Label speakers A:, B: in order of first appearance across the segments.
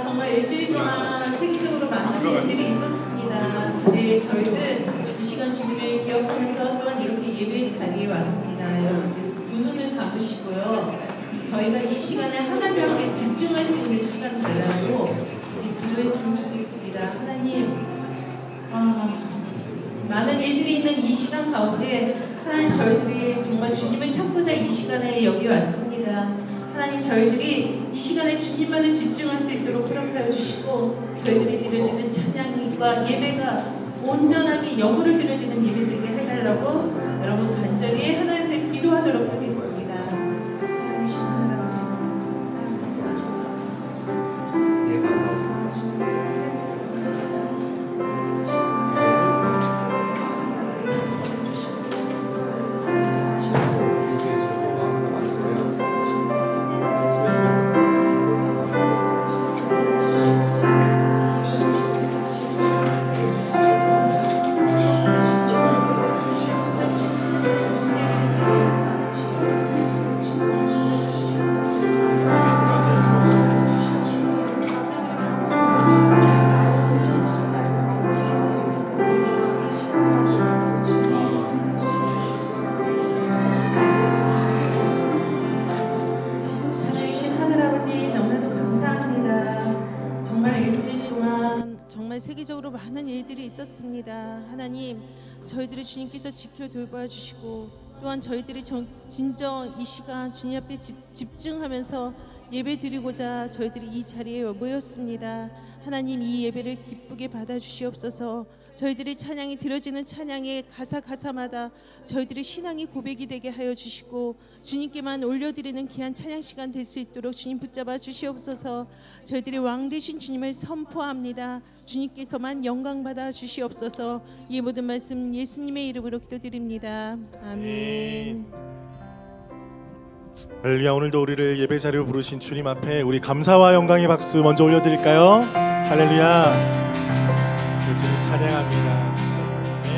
A: 정말 일주일 동안 세계적으로 많은 일들이 있었습니다. 네, 저희는 이 시간 주님을 기억하면서 또한 이렇게 예배 자리에 왔습니다. 여러분들 두 눈을 감으시고요. 저희가 이 시간에 하나님 앞에 집중할 수 있는 시간 달라고 우리 기도했으면 좋겠습니다. 하나님, 많은 일들이 있는 이 시간 가운데 하나님, 저희들이 정말 주님을 찾고자 이 시간에 여기 왔습니다. 하나님, 저희들이 이 시간에 주님만을 집중할 수 있도록 허락하여 주시고, 저희들이 드려지는 찬양과 예배가 온전하게 영으로 드려지는 예배되게 해달라고 여러분 간절히 하나님께 기도하도록 하겠습니다. 사랑하신 하나님 아버지, 세계적으로 많은 일들이 있었습니다. 하나님, 저희들이 주님께서 지켜 돌봐주시고, 또한 저희들이 진정 이 시간 주님 앞에 집중하면서 예배 드리고자 저희들이 이 자리에 모였습니다. 하나님, 이 예배를 기쁘게 받아주시옵소서. 저희들이 찬양이 들어지는 찬양의 가사마다 저희들의 신앙이 고백이 되게 하여 주시고, 주님께만 올려드리는 귀한 찬양 시간 될 수 있도록 주님 붙잡아 주시옵소서. 저희들이 왕 되신 주님을 선포합니다. 주님께서만 영광 받아 주시옵소서. 이 모든 말씀 예수님의 이름으로 기도드립니다. 아멘.
B: 할렐루야. 오늘도 우리를 예배 자리로 부르신 주님 앞에 우리 감사와 영광의 박수 먼저 올려드릴까요? 할렐루야. 주님 찬양합니다. 네.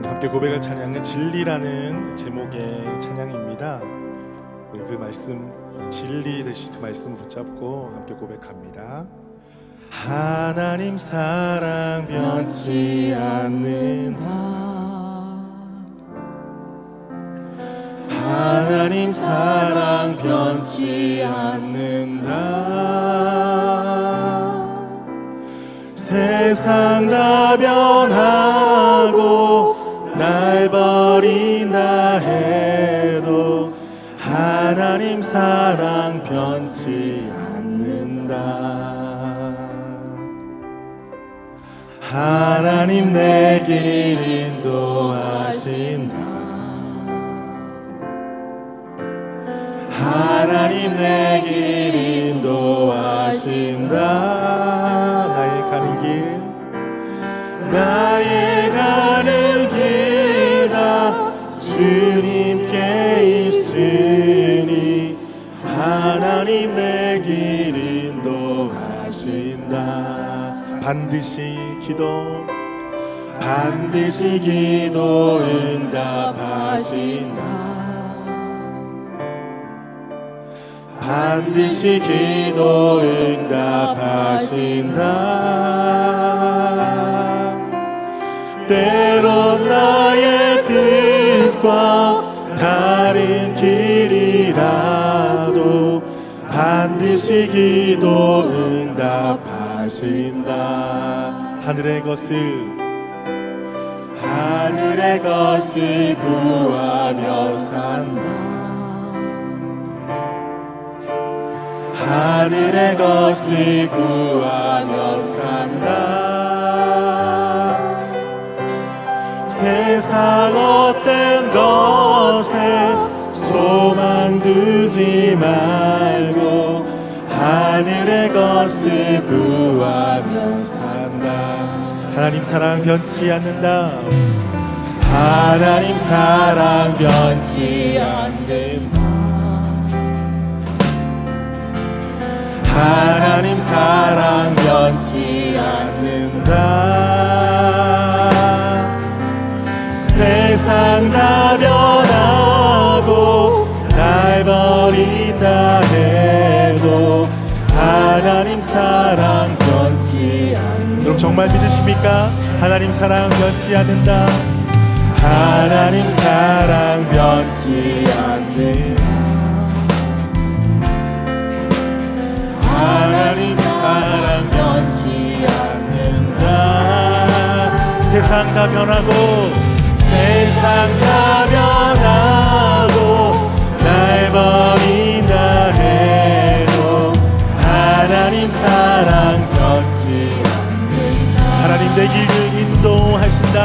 B: 함께 고백할 찬양은 진리라는 제목의 찬양입니다. 우리 그 말씀, 진리 되신 그 말씀 붙잡고 함께 고백합니다. 하나님 사랑 변치 않는다. 하나님 사랑 변치 않는다. 세상 다 변하고 날 버린다 해도 하나님 사랑 변치 않는다. 하나님 내 길 인도하신다. 하나님 내 길 인도하신다. 나의 가는 길, 나의 가는 길 다 주님께 있으니 하나님 내 길 인도하신다. 반드시 기도 응답하신다. 반드시 기도 응답하신다. 때론 나의 뜻과 다른 길이라도 반드시 기도 응답하신다. 하늘의 것을 구하며 산다. 하늘의 것을 구하며 산다. 세상 어떤 것에 소망 두지 말고 하늘의 것을 구하며 산다. 하나님 사랑 변치 않는다. 하나님 사랑 변치 않는다. 하나님 사랑 변치 않는다. 세상 다 변하고 날 버린다 해도 하나님 사랑 변치 않는다. 여러분 정말 믿으십니까? 하나님 사랑 변치 않는다. 하나님 사랑 변치 않는다. 하나님 사랑 변치 않는다. 세상 다 변하고 세상 다 변하고 날 버린다 해도 하나님 사랑 변치 않는다. 하나님 내 길을 인도하신다.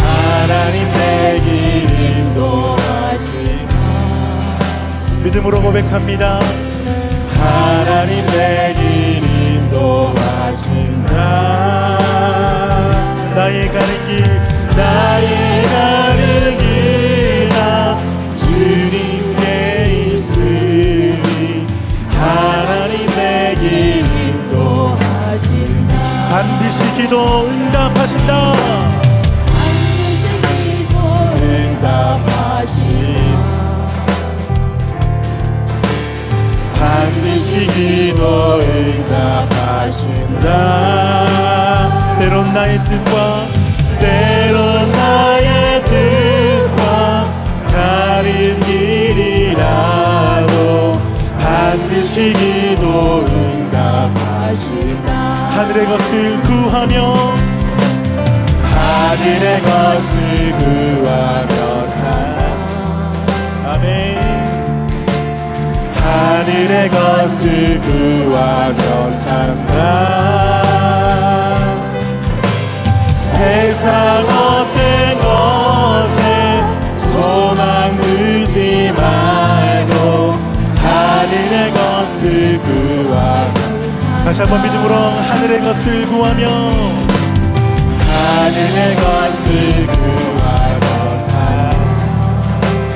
B: 하나님 내 길 인도하신다. 믿음으로 고백합니다. 하나님 내 길 인도하신다. 나의 가는 길 나 주님께 있으니 하나님 내 길 인도하신다. 반드시 기도 응답하신다. 반드시 기도 응답하신다. 때론 나의 뜻과 다른 길이라도 반드시 기도 응답하신다. 하늘의 것을 구하며 산 아멘. 하늘의 것을 구하며 산다. 세상 어떤 것에 소망 두지 말고 하늘의 것을 구하며. 다시 한번 믿음으로 하늘의 것을 구하며 하늘의 것을 구하며 산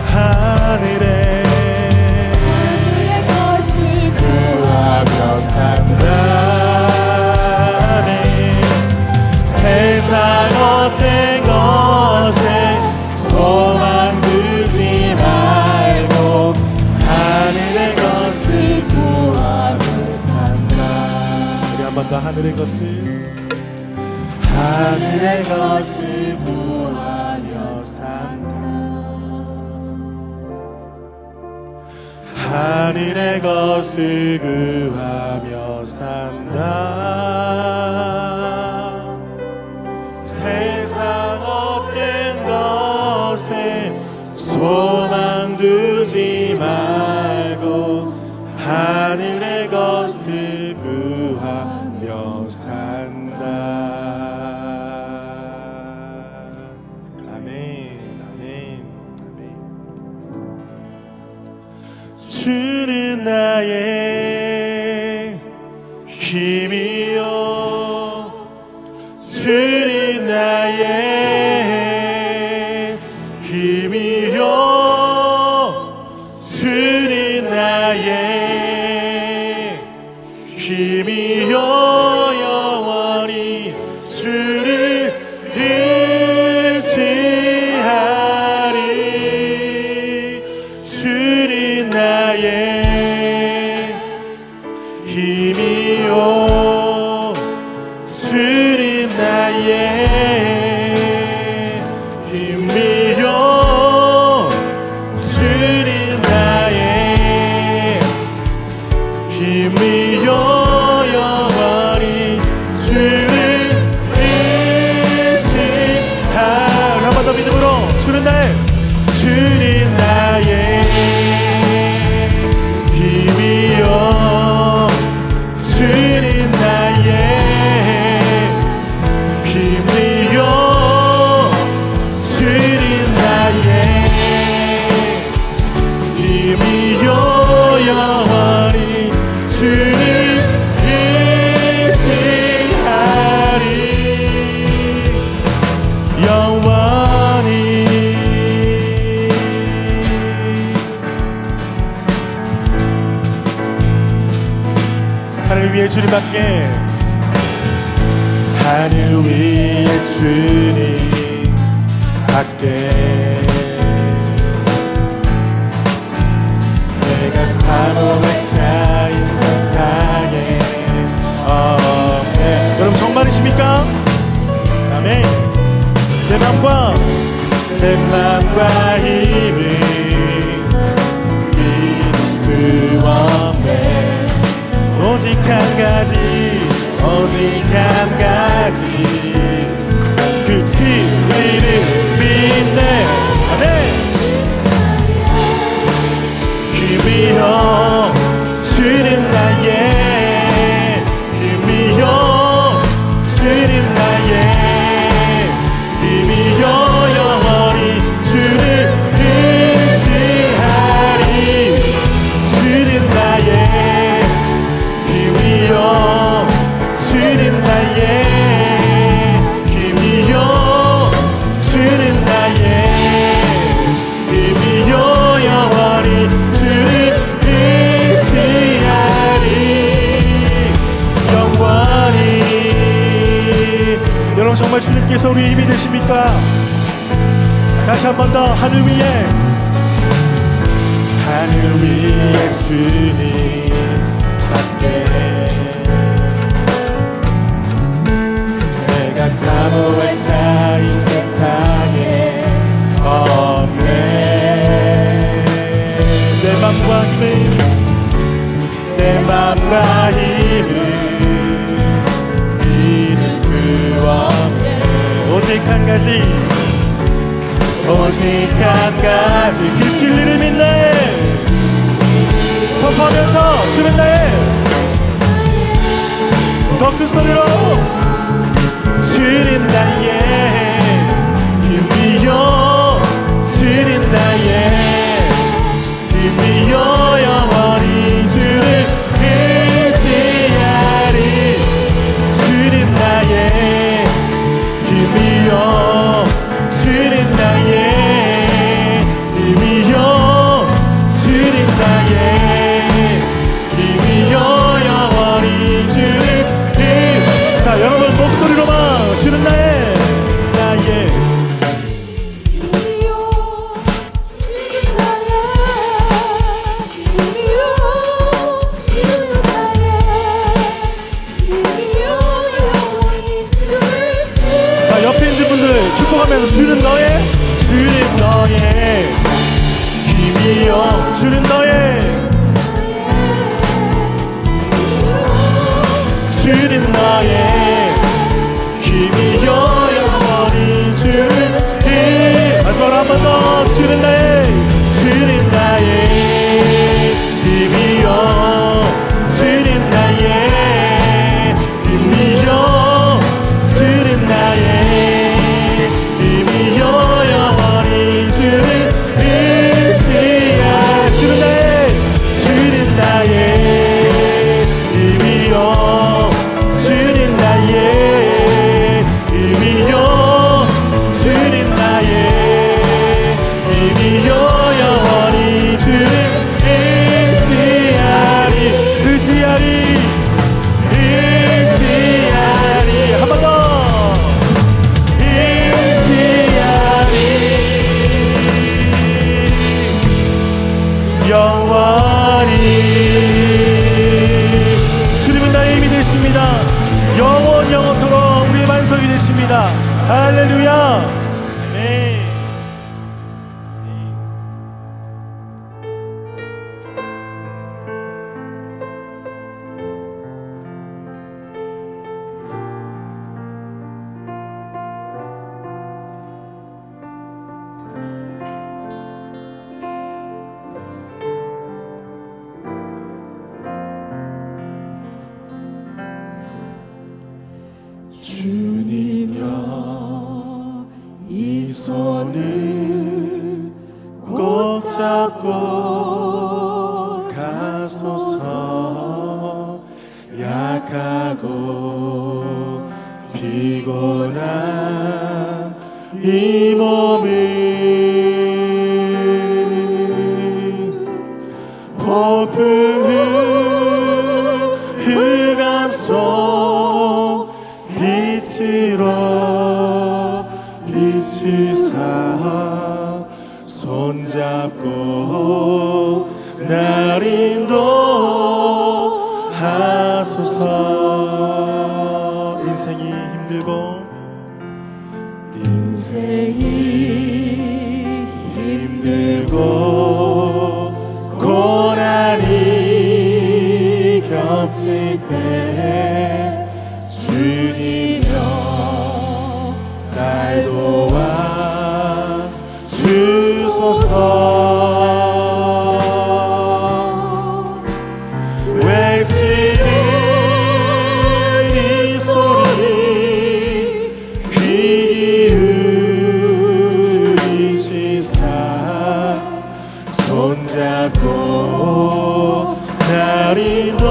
B: 하늘의 산다. 세상 어떤 것에 소망 두지 말고 하늘의 것을 구하며 산다. 우리 한 번 더 하늘의 것을 구하며 산다. 하늘의 것을 구하며 산다. 세상 어떤 것에 소망 두지 말고 하늘의 것을 구하며 산다. 아멘, 아멘, 아멘. 주는 나의 힘이요 주는 나의 힘이요 주는 나의 힘이요 영원히 주를 의지하리. 주는 나의 힘이요 주는 나의 힘이요 주는 나의 힘이요 영원히 주를 의지하리. 한 번 더 믿음으로 주는 나의 힘이요 주는 나의 힘이요 주는 나의 힘이요 영원히 주를 의지하리. 영원히 하늘 위에 주님밖에 하늘 위에 주님 밖에 내가 사모할 자 이 세상에 없네. 여러분 정말이십니까? 아멘. 내 맘과 힘을 믿을 수 없네. 오직 한 가지 그 진리를 믿네. 아멘. 힘이여 주는 나의 힘이여 주는 나의 힘이여 영원히 주를 의지하리. 주는 나의 힘이여 주는 나의 힘이여 주는 나의 힘이여 영원히 주를 의지하리. 영원히. 여러분 정말 주님께서 우리의 힘이 되십니까? 다시 한 번 더 하늘 위에 주님 함께 내가 사모할 자 이 세상에 없네. 내 맘과 힘을 믿을 수 없네. 오직 한 가지 그 진리를 믿네. 선포하면서 주는 나의 더 큰 소리로 주는 나의 힘이여 주는 나의 힘이여 영원히 주를 의지하리. 주는 나의 힘이여 주는 나의 힘이여 주는 나의 힘이여 영원히 주를 자 여러분 목소리로만 주는 나의 자 옆에 있는 분들 축복하면서 주는 너의 힘이여 주는 너의 주는 너의 힘이여 영원히 주를 마지막으로 한 번 더 주는 나의 힘이여 주는 나의 힘이여 주는 나의 힘이여 영원히 주를 의지하리. 주는 나의 힘이여 주는 나의 힘이여 주는 나의 힘이여 영원히 주를 의지하리. 한 번 더 영원히. 주님은 나의 힘이 되십니다. 영원토록 우리의 반석이 되십니다. 할렐루야. 네. 주님여 이 손을 꼭 잡고 가소서. 약하고 피곤한 이 몸을 폭풍 흑암 속 빛으로 비치사 손잡고 날 인도하소서. 인생이 힘들고 고난이 겹칠 때 주님여 날 도와 주소서. 외치는 이 소리 귀 기울이시사 손잡고 날 인도하소서.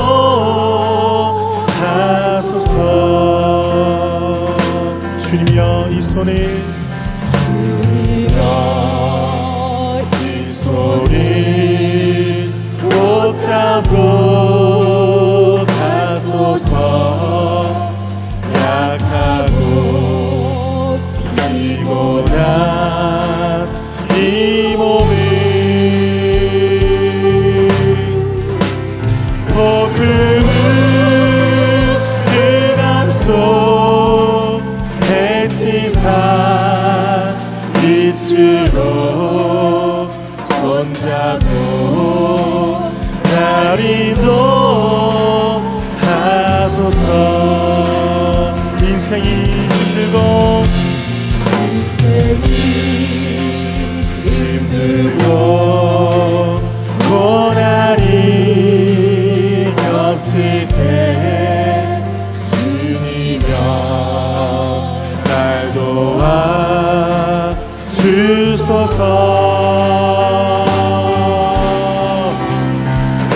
B: 주님이여 이 손을 이 소리 꼭 잡고 가소서. 약하고 피곤한 이 몸을 폭풍은 흑암 속 해치사 빛으로 손잡고 날 인도하소서. 인생이 힘들고 고난이 겹칠 때 주님여 날 도와 주소서.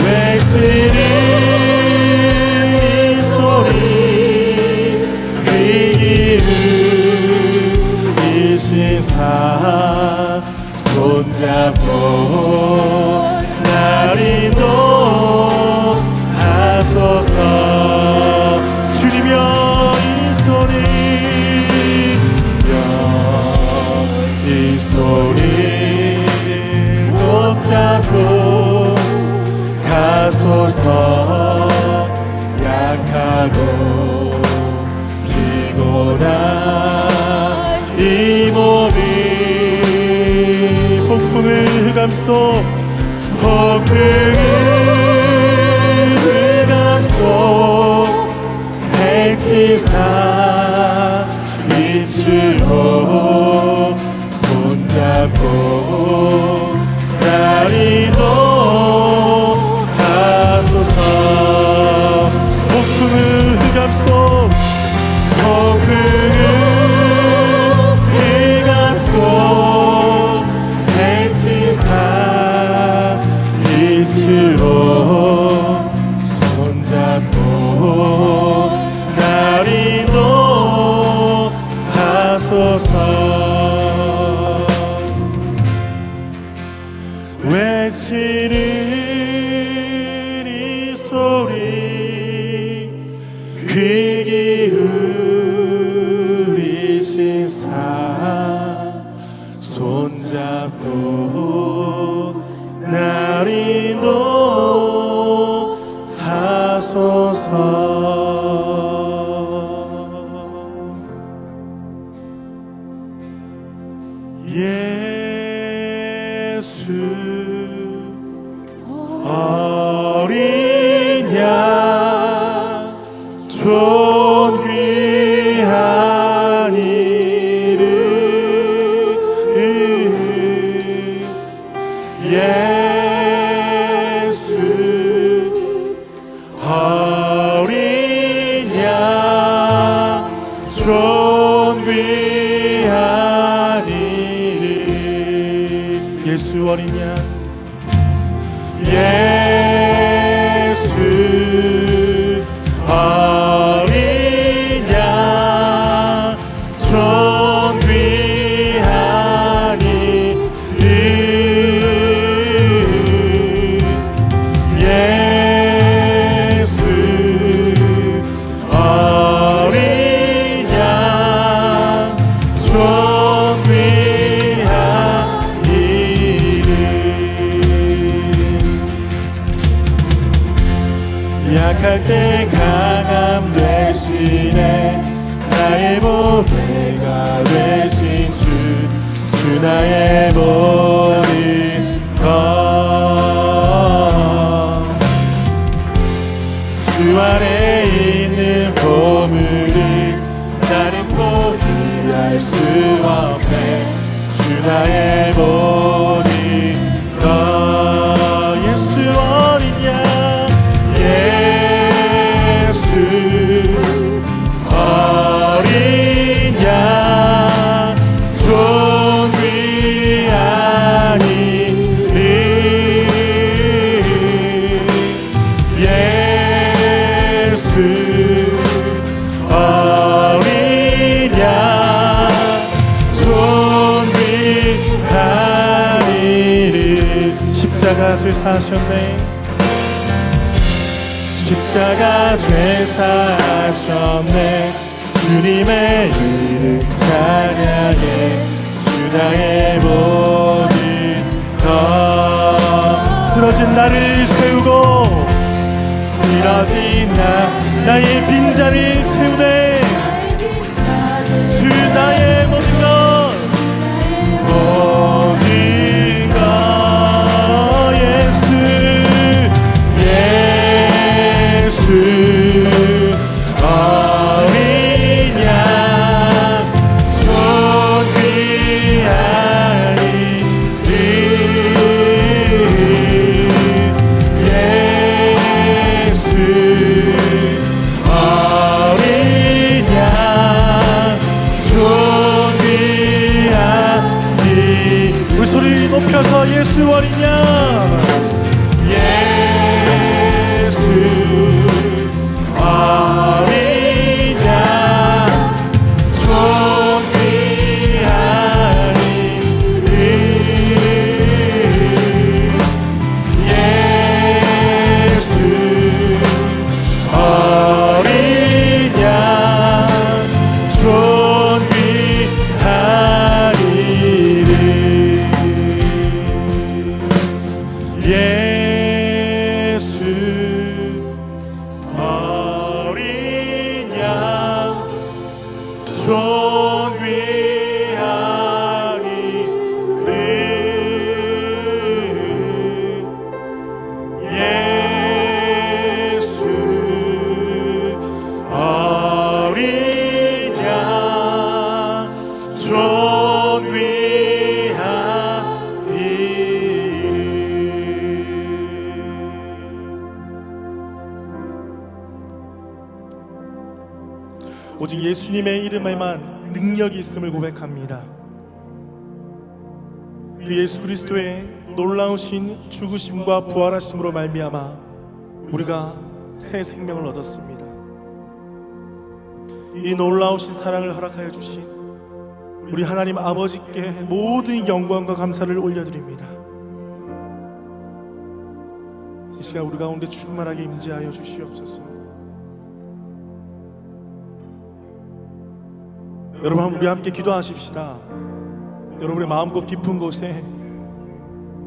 B: 외치는 이 소리 귀 기울이시사 손잡고 날 인도하소서. 주님여 이 소리 꼭 잡고 가소서. 약하고 피곤한 이 몸이 폭풍의 흑암 속 해치사 빛으로 손잡고 날 인도하소서. 폭풍의 흑암 속 해치사 빛으로 손잡고 날 인도하소서. 외치는 이 소리 귀 기울이시사 손잡고 날 인도하소서. 예수 어린 양 존귀한 이름 예수 어린 양 존귀한 이름 예수 어린 양 예수 어린 양 존귀한 이름 예수 어린 양 존귀한 약할 때 강함 되시네. 나의 보배가 되신 주 나의 모든 것. 주 안에 있는 보물을 나는 포기할 수 없네. 주 나의 모든 것. 예수 어린 양, 예수 어린 양, 존귀한 이름. 예수 어린 양, 존귀한 이름. 십자가 죄 사하셨네. 십자가 죄 사하셨네. 주님의 이름 찬양해. 주 나의 모든 것. 쓰러진 나를 세우고 쓰러진 나의 빈자리를 채우네. 주 나의 모든 것, 모든 것. 예수 어린 양, 존귀한 이름. 예수 어린 양, 존귀한 이름. 우리 소리 높여서 예수 어린 양, 예수 어린 양, 존귀한 이름. 예수 어린 양, 존귀한 이름. 예수 어린 양, 존귀한 이름. 예수 어린 양, 존귀한 이름. 오직 예수님의 이름에만 능력이 있음을 고백합니다. 그 예수 그리스도의 놀라우신 죽으심과 부활하심으로 말미암아 우리가 새 생명을 얻었습니다. 이 놀라우신 사랑을 허락하여 주신 우리 하나님 아버지께 모든 영광과 감사를 올려드립니다. 이 시간 우리 가운데 충만하게 임재하여 주시옵소서. 여러분, 우리 함께 기도하십시다. 여러분의 마음껏 깊은 곳에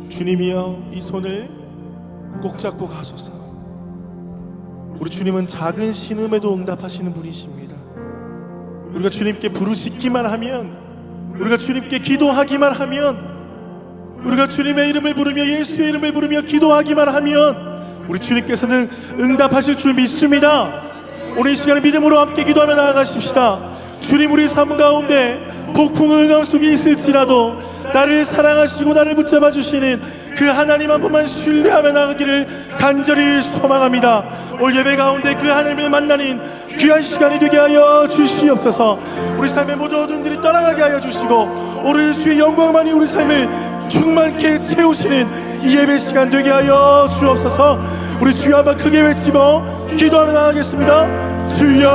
B: 주님이여 이 손을 꼭 잡고 가소서. 우리 주님은 작은 신음에도 응답하시는 분이십니다. 우리가 주님께 부르짖기만 하면, 우리가 주님께 기도하기만 하면, 우리가 주님의 이름을 부르며 예수의 이름을 부르며 기도하기만 하면 우리 주님께서는 응답하실 줄 믿습니다. 오늘 이 시간에 믿음으로 함께 기도하며 나아가십시다. 주님, 우리 삶 가운데 폭풍 응함 속에 있을지라도 나를 사랑하시고 나를 붙잡아 주시는 그 하나님 한 분만 신뢰하며 나가기를 간절히 소망합니다. 올 예배 가운데 그 하나님을 만나는 귀한 시간이 되게 하여 주시옵소서. 우리 삶의 모든 어둠들이 떠나가게 하여 주시고 오늘 주의 영광만이 우리 삶을 충만케 채우시는 이 예배 시간 되게 하여 주옵소서. 우리 주여 한번 크게 외치고 기도하며 나가겠습니다. 주여,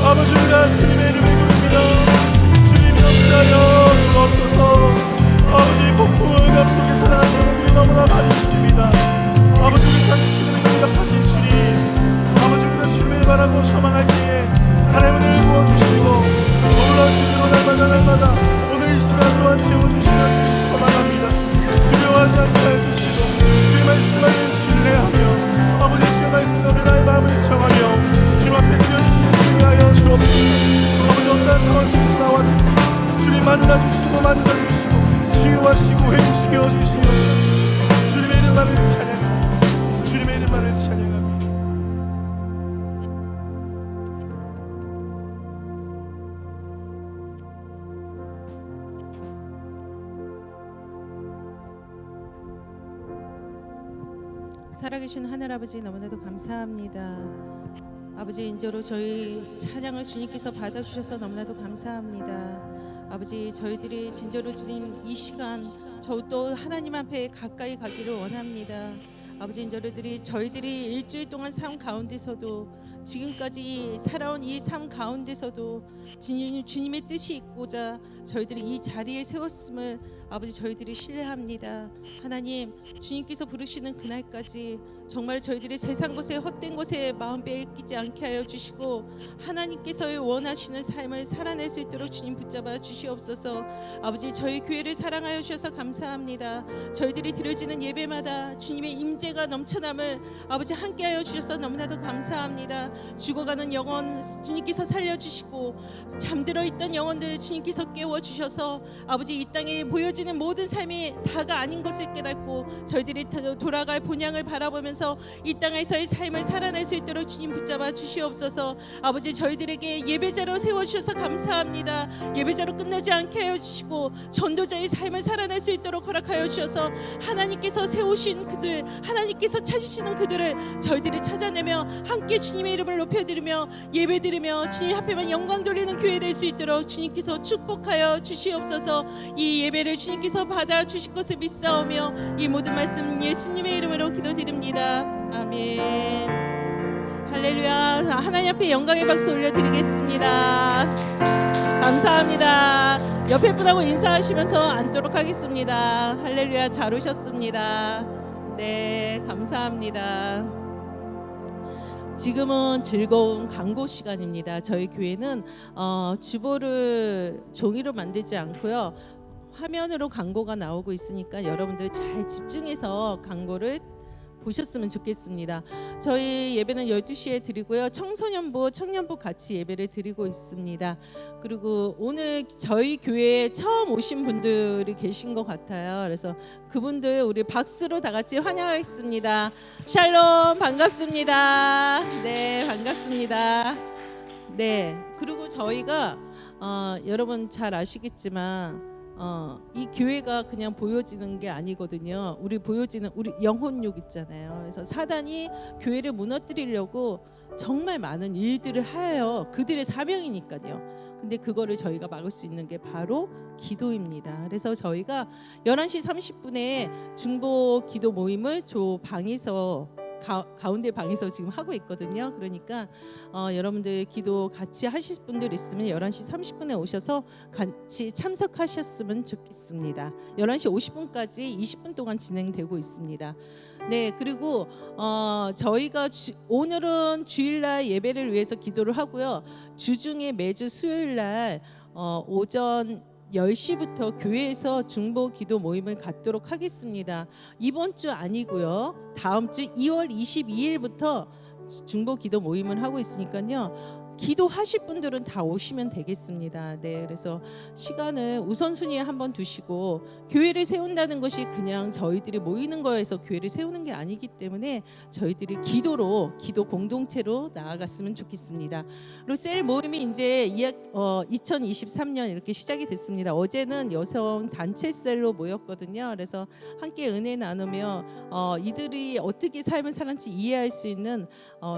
B: 아버지, 우리가 주님의 이름을 부릅니다. 주님 역사하여 주옵소서. 아버지, 폭풍 응답 속에 살아가는 우리 너무나 많이 있습니다. 아버지, 우리 찾으시는 응답하신 주님, 아버지, 우리가 주님을 바라고 소망할 때에
A: 살아계신 하늘 아버지 너무나도 감사합니다. 아버지 인저로 저희 찬양을 주님께서 받아주셔서 너무나도 감사합니다. 아버지 저희들이 진저로 주님 이 시간 또 하나님 앞에 가까이 가기를 원합니다. 아버지 인저로들이 저희들이 일주일 동안 삶 가운데서도 지금까지 살아온 이 삶 가운데서도 주님의 뜻이 있고자 저희들이 이 자리에 세웠음을 아버지 저희들이 신뢰합니다. 하나님 주님께서 부르시는 그날까지 정말 저희들이 세상 것에 헛된 것에 마음 빼앗기지 않게 하여 주시고 하나님께서의 원하시는 삶을 살아낼 수 있도록 주님 붙잡아 주시옵소서. 아버지 저희 교회를 사랑하여 주셔서 감사합니다. 저희들이 드려지는 예배마다 주님의 임재가 넘쳐남을 아버지 함께하여 주셔서 너무나도 감사합니다. 죽어가는 영혼 주님께서 살려주시고 잠들어 있던 영혼들 주님께서 깨워주셔서 아버지 이 땅에 보여지는 모든 삶이 다가 아닌 것을 깨닫고 저희들이 돌아갈 본향을 바라보면서 이 땅에서의 삶을 살아낼 수 있도록 주님 붙잡아 주시옵소서. 아버지 저희들에게 예배자로 세워주셔서 감사합니다. 예배자로 끝나지 않게 하여 주시고 전도자의 삶을 살아낼 수 있도록 허락하여 주셔서 하나님께서 세우신 그들 하나님께서 찾으시는 그들을 저희들이 찾아내며 함께 주님의 이름을 높여드리며 예배드리며 주님 앞에만 영광 돌리는 교회 될 수 있도록 주님께서 축복하여 주시옵소서. 이 예배를 주님께서 받아 주실 것을 믿사오며 이 모든 말씀 예수님의 이름으로 기도드립니다. 아멘. 할렐루야. 하나님 앞에 영광의 박수 올려드리겠습니다. 감사합니다. 옆에 분하고 인사하시면서 앉도록 하겠습니다. 할렐루야. 잘 오셨습니다. 네, 감사합니다. 지금은 즐거운 광고 시간입니다. 저희 교회는 주보를 종이로 만들지 않고요. 화면으로 광고가 나오고 있으니까 여러분들 잘 집중해서 광고를 보셨으면 좋겠습니다. 저희 예배는 12시에 드리고요. 청소년부, 청년부 같이 예배를 드리고 있습니다. 그리고 오늘 저희 교회에 처음 오신 분들이 계신 것 같아요. 그래서 그분들 우리 박수로 다 같이 환영하겠습니다. 샬롬, 반갑습니다. 네, 반갑습니다. 네, 그리고 저희가 여러분 잘 아시겠지만 이 교회가 그냥 보여지는 게 아니거든요. 우리 보여지는 우리 영혼육 있잖아요. 그래서 사단이 교회를 무너뜨리려고 정말 많은 일들을 하여요. 그들의 사명이니까요. 근데 그거를 저희가 막을 수 있는 게 바로 기도입니다. 그래서 저희가 11시 30분에 중보 기도 모임을 저 방에서 가운데 방에서 지금 하고 있거든요. 그러니까 여러분들 기도 같이 하실 분들 있으면 11시 30분에 오셔서 같이 참석하셨으면 좋겠습니다. 11시 50분까지 20분 동안 진행되고 있습니다. 네, 그리고 저희가 오늘은 주일날 예배를 위해서 기도를 하고요. 주중에 매주 수요일날 오전 10시부터 교회에서 중보 기도 모임을 갖도록 하겠습니다. 이번 주 아니고요. 다음 주 2월 22일부터 중보 기도 모임을 하고 있으니까요. 기도하실 분들은 다 오시면 되겠습니다. 네, 그래서 시간을 우선순위에 한번 두시고 교회를 세운다는 것이 그냥 저희들이 모이는 거에서 교회를 세우는 게 아니기 때문에 저희들이 기도 공동체로 나아갔으면 좋겠습니다. 그리고 셀 모임이 이제 2023년 이렇게 시작이 됐습니다. 어제는 여성 단체 셀로 모였거든요. 그래서 함께 은혜 나누며 이들이 어떻게 삶을 살았는지 이해할 수 있는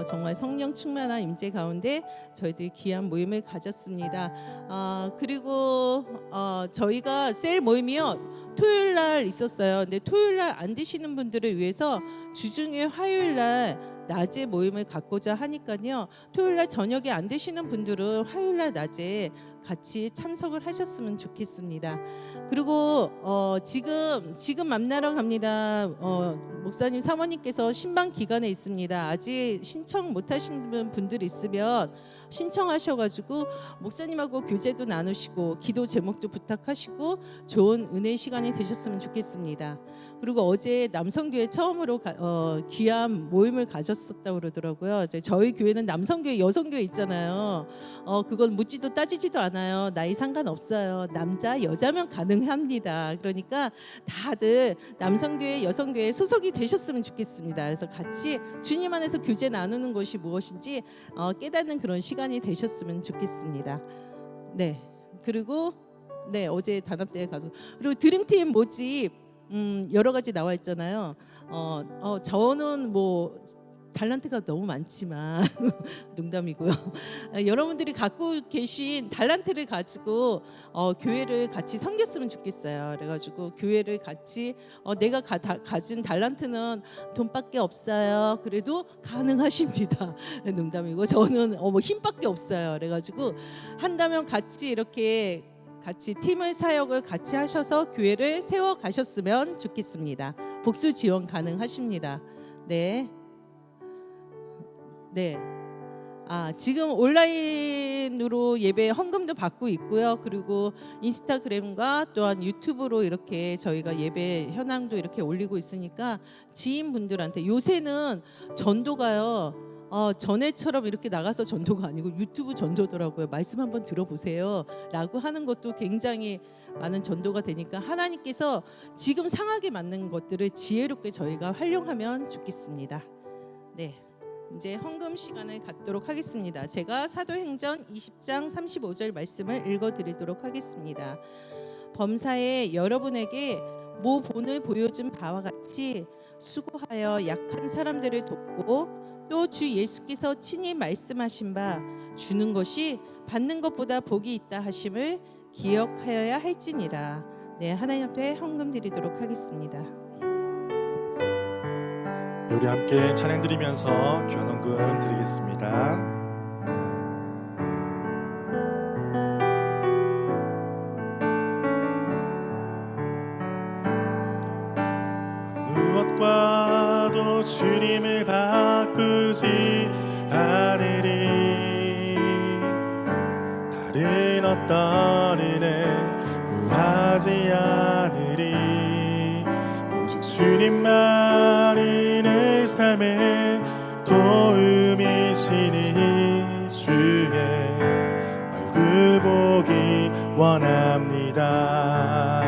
A: 정말 성령 충만한 임재 가운데 저희들이 귀한 모임을 가졌습니다. 그리고 저희가 셀 모임이요 토요일 날 있었어요. 근데 토요일 날 안 되시는 분들을 위해서 주중에 화요일 날 낮에 모임을 갖고자 하니까요. 토요일 날 저녁에 안 되시는 분들은 화요일 날 낮에 같이 참석을 하셨으면 좋겠습니다. 그리고 지금 만나러 갑니다. 목사님 사모님께서 신방 기간에 있습니다. 아직 신청 못 하신 분들 있으면 신청하셔가지고 목사님하고 교제도 나누시고 기도 제목도 부탁하시고 좋은 은혜 시간이 되셨으면 좋겠습니다. 그리고 어제 남성교회 처음으로 귀한 모임을 가졌었다고 그러더라고요. 이제 저희 교회는 남성교회 여성교회 있잖아요. 그건 묻지도 따지지도 않아요. 나이 상관없어요. 남자 여자면 가능합니다. 그러니까 다들 남성교회 여성교회 소속이 되셨으면 좋겠습니다. 그래서 같이 주님 안에서 교제 나누는 것이 무엇인지 깨닫는 그런 시간이 되셨으면 좋겠습니다. 네, 그리고 어제 단합대회 가서 그리고 드림팀 모집 여러 가지 나와 있잖아요. 저는 뭐 달란트가 너무 많지만 농담이고요. 여러분들이 갖고 계신 달란트를 가지고 교회를 같이 섬겼으면 좋겠어요. 그래가지고 교회를 같이 내가 가진 달란트는 돈밖에 없어요. 그래도 가능하십니다. 농담이고 저는 뭐 힘밖에 없어요. 그래가지고 한다면 같이 이렇게 같이 팀을 사역을 같이 하셔서 교회를 세워 가셨으면 좋겠습니다. 복수 지원 가능하십니다. 네. 네. 지금 온라인으로 예배 헌금도 받고 있고요. 그리고 인스타그램과 또한 유튜브로 이렇게 저희가 예배 현황도 이렇게 올리고 있으니까 지인분들한테 요새는 전도가요. 전에처럼 이렇게 나가서 전도가 아니고 유튜브 전도더라고요. 말씀 한번 들어보세요 라고 하는 것도 굉장히 많은 전도가 되니까 하나님께서 지금 상황에 맞는 것들을 지혜롭게 저희가 활용하면 좋겠습니다. 네. 이제 헌금 시간을 갖도록 하겠습니다. 제가 사도행전 20장 35절 말씀을 읽어드리도록 하겠습니다. 범사에 여러분에게 모 본을 보여준 바와 같이 수고하여 약한 사람들을 돕고 또 주 예수께서 친히 말씀하신 바 주는 것이 받는 것보다 복이 있다 하심을 기억하여야 할지니라. 네, 하나님 앞에 헌금 드리도록 하겠습니다.
B: 우리 함께 찬양 드리면서 귀한 헌금 드리겠습니다. 무엇과도 주님을 바꾸지 않으리. 다른 어떤 은혜 구하지 않으리. 오직 주님만이 내 삶의 도움이시니 주의 얼굴 보기 원합니다.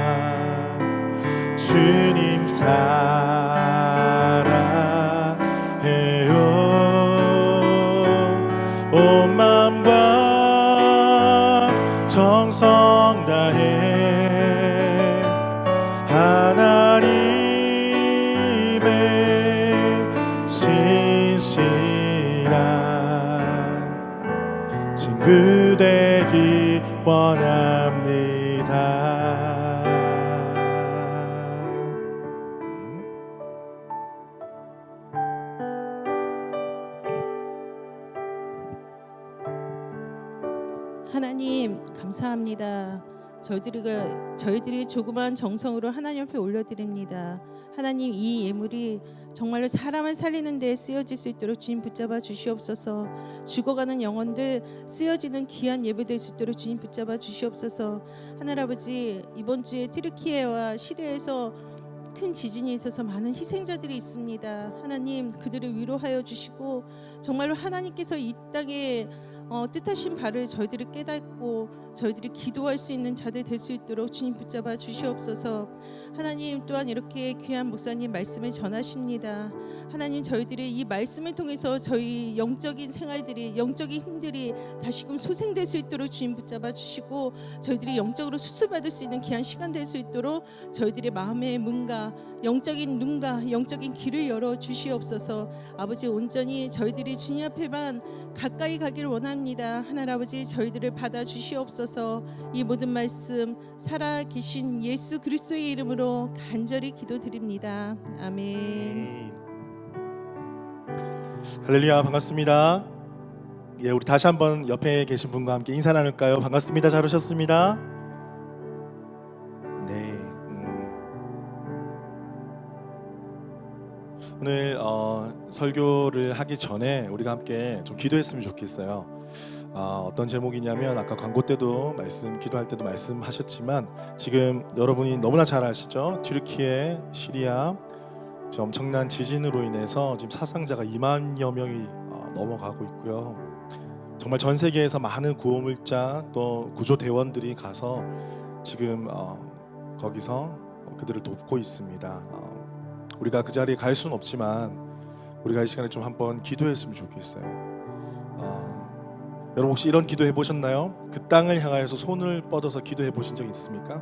B: 주님 사랑해요. 온 마음과 정성 다해 하나님의 진실한 친구 되기 원합니다.
A: 하나님 감사합니다. 저희들이 조그만 정성으로 하나님 앞에 올려드립니다. 하나님, 이 예물이 정말로 사람을 살리는 데 쓰여질 수 있도록 주님 붙잡아 주시옵소서. 죽어가는 영혼들 쓰여지는 귀한 예배 될 수 있도록 주님 붙잡아 주시옵소서. 하늘 아버지, 이번 주에 튀르키예와 시리아에서 큰 지진이 있어서 많은 희생자들이 있습니다. 하나님, 그들을 위로하여 주시고 정말로 하나님께서 이 땅에 뜻하신 바를 저희들이 깨닫고 저희들이 기도할 수 있는 자들 될 수 있도록 주님 붙잡아 주시옵소서. 하나님, 또한 이렇게 귀한 목사님 말씀을 전하십니다. 하나님, 저희들이 이 말씀을 통해서 저희 영적인 생활들이, 영적인 힘들이 다시금 소생될 수 있도록 주님 붙잡아 주시고 저희들이 영적으로 수술받을 수 있는 귀한 시간 될 수 있도록 저희들의 마음의 문과 영적인 눈과 영적인 길을 열어 주시옵소서. 아버지, 온전히 저희들이 주님 앞에만 가까이 가기를 원합니다. 하나님 아버지, 저희들을 받아 주시옵소서. 이 모든 말씀 살아계신 예수 그리스도의 이름으로 간절히 기도드립니다. 아멘.
B: 할렐루야, 반갑습니다. 예, 우리 다시 한번 옆에 계신 분과 함께 인사 나눌까요? 반갑습니다. 잘 오셨습니다. 네. 오늘 설교를 하기 전에 우리가 함께 좀 기도했으면 좋겠어요. 어떤 제목이냐면 아까 광고 때도 기도할 때도 말씀하셨지만 지금 여러분이 너무나 잘 아시죠? 튀르키예, 시리아 지금 엄청난 지진으로 인해서 지금 사상자가 2만여 명이 넘어가고 있고요. 정말 전 세계에서 많은 구호물자 또 구조대원들이 가서 지금 거기서 그들을 돕고 있습니다. 우리가 그 자리에 갈 수는 없지만 우리가 이 시간에 좀 한번 기도했으면 좋겠어요. 여러분 혹시 이런 기도 해보셨나요? 그 땅을 향하여서 손을 뻗어서 기도해 보신 적 있습니까?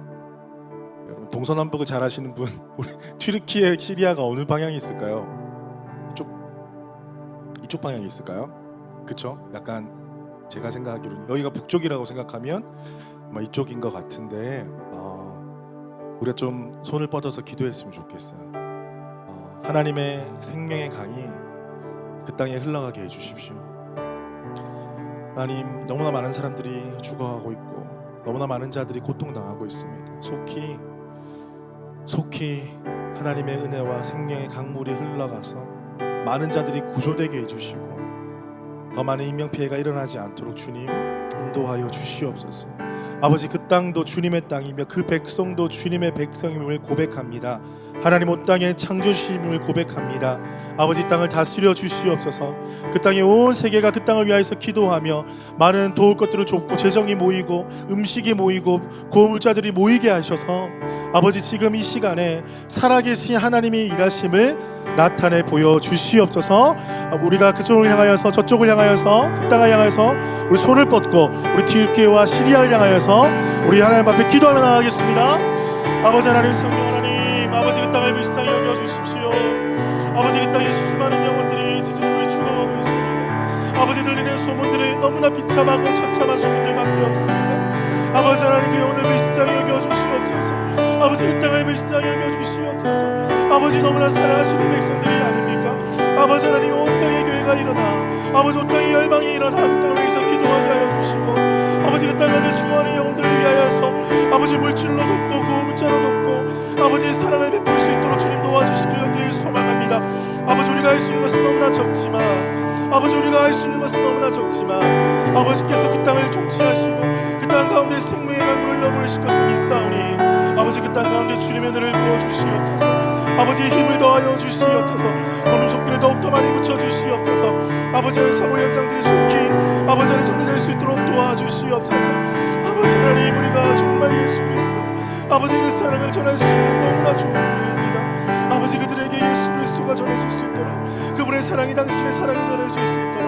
B: 여러분 동서남북을 잘 아시는 분, 우리 튀르키예, 시리아가 어느 방향에 있을까요? 이쪽 방향에 있을까요? 그쵸? 약간 제가 생각하기로는 여기가 북쪽이라고 생각하면 아마 이쪽인 것 같은데 우리가 좀 손을 뻗어서 기도했으면 좋겠어요. 하나님의 생명의 강이 그 땅에 흘러가게 해주십시오. 하나님, 너무나 많은 사람들이 죽어가고 있고 너무나 많은 자들이 고통당하고 있습니다. 속히 하나님의 은혜와 생명의 강물이 흘러가서 많은 자들이 구조되게 해주시고 더 많은 인명피해가 일어나지 않도록 주님 인도하여 주시옵소서. 아버지, 그 땅도 주님의 땅이며 그 백성도 주님의 백성임을 고백합니다. 하나님, 온 땅의 창조주심을 고백합니다. 아버지, 이 땅을 다스려 주시옵소서. 그 땅의 온 세계가 그 땅을 위하여서 기도하며 많은 도울 것들을 줬고 재정이 모이고 음식이 모이고 고물자들이 모이게 하셔서 아버지, 지금 이 시간에 살아계신 하나님이 일하심을 나타내 보여 주시옵소서. 우리가 그쪽을 향하여서 저쪽을 향하여서 그 땅을 향하여서 우리 손을 뻗고 우리 튀르키예와 시리아를 향하여서 우리 하나님 앞에 기도하며 나가겠습니다. 아버지 하나님, 성령 하나님, 아버지 그 땅을 불쌍히 여겨 주십시오. 아버지, 그 땅에 수많은 영혼들이 지진으로 죽어가고 있습니다. 아버지, 들리는 소문들이 너무나 비참하고 처참한 소문들밖에 없습니다. 아버지 하나님, 그 영혼을 불쌍히 여겨 주시옵소서. 아버지, 그 땅을 불쌍히 여겨 주시옵소서. 아버지, 너무나 사랑하시는 백성들이 아닙니까? 아버지 하나님, 온 땅의 교회가 일어나 아버지 온 땅의 열방이 일어나 그 땅을 위해서 기도하게 하여 주시고 아버지, 그 땅 안에 죽어가는 영혼들을 위하여서 아버지 물질로 돕고 고물자로 돕고 아버지의 사랑을 베풀 수 있도록 주님 도와주시기를 간절히 소망합니다. 아버지, 우리가 할 수 있는 것은 너무나 적지만 아버지께서 그 땅을 통치하시고 그 땅 가운데 생명의 강물을 흘러보내실 것을 믿사오니 아버지, 그 땅 가운데 주님의 은혜를 부어주시옵소서. 아버지의 힘을 더하여 주시옵소서. 오늘 속기를 더욱더 많이 붙여주시옵소서. 아버지 하나님, 사고 현장들이 속히 아버지 하나님 정리될 수 있도록 도와주시옵소서. 아버지 하나님, 우리가 정말 예수 그리스도 아버지 그 사랑을 전할 수 있는 너무나 좋은 기회입니다. 아버지, 그들에게 예수 그리스도가 전해질 수 있도록 그분의 사랑이 당신의 사랑이 전해질 수 있도록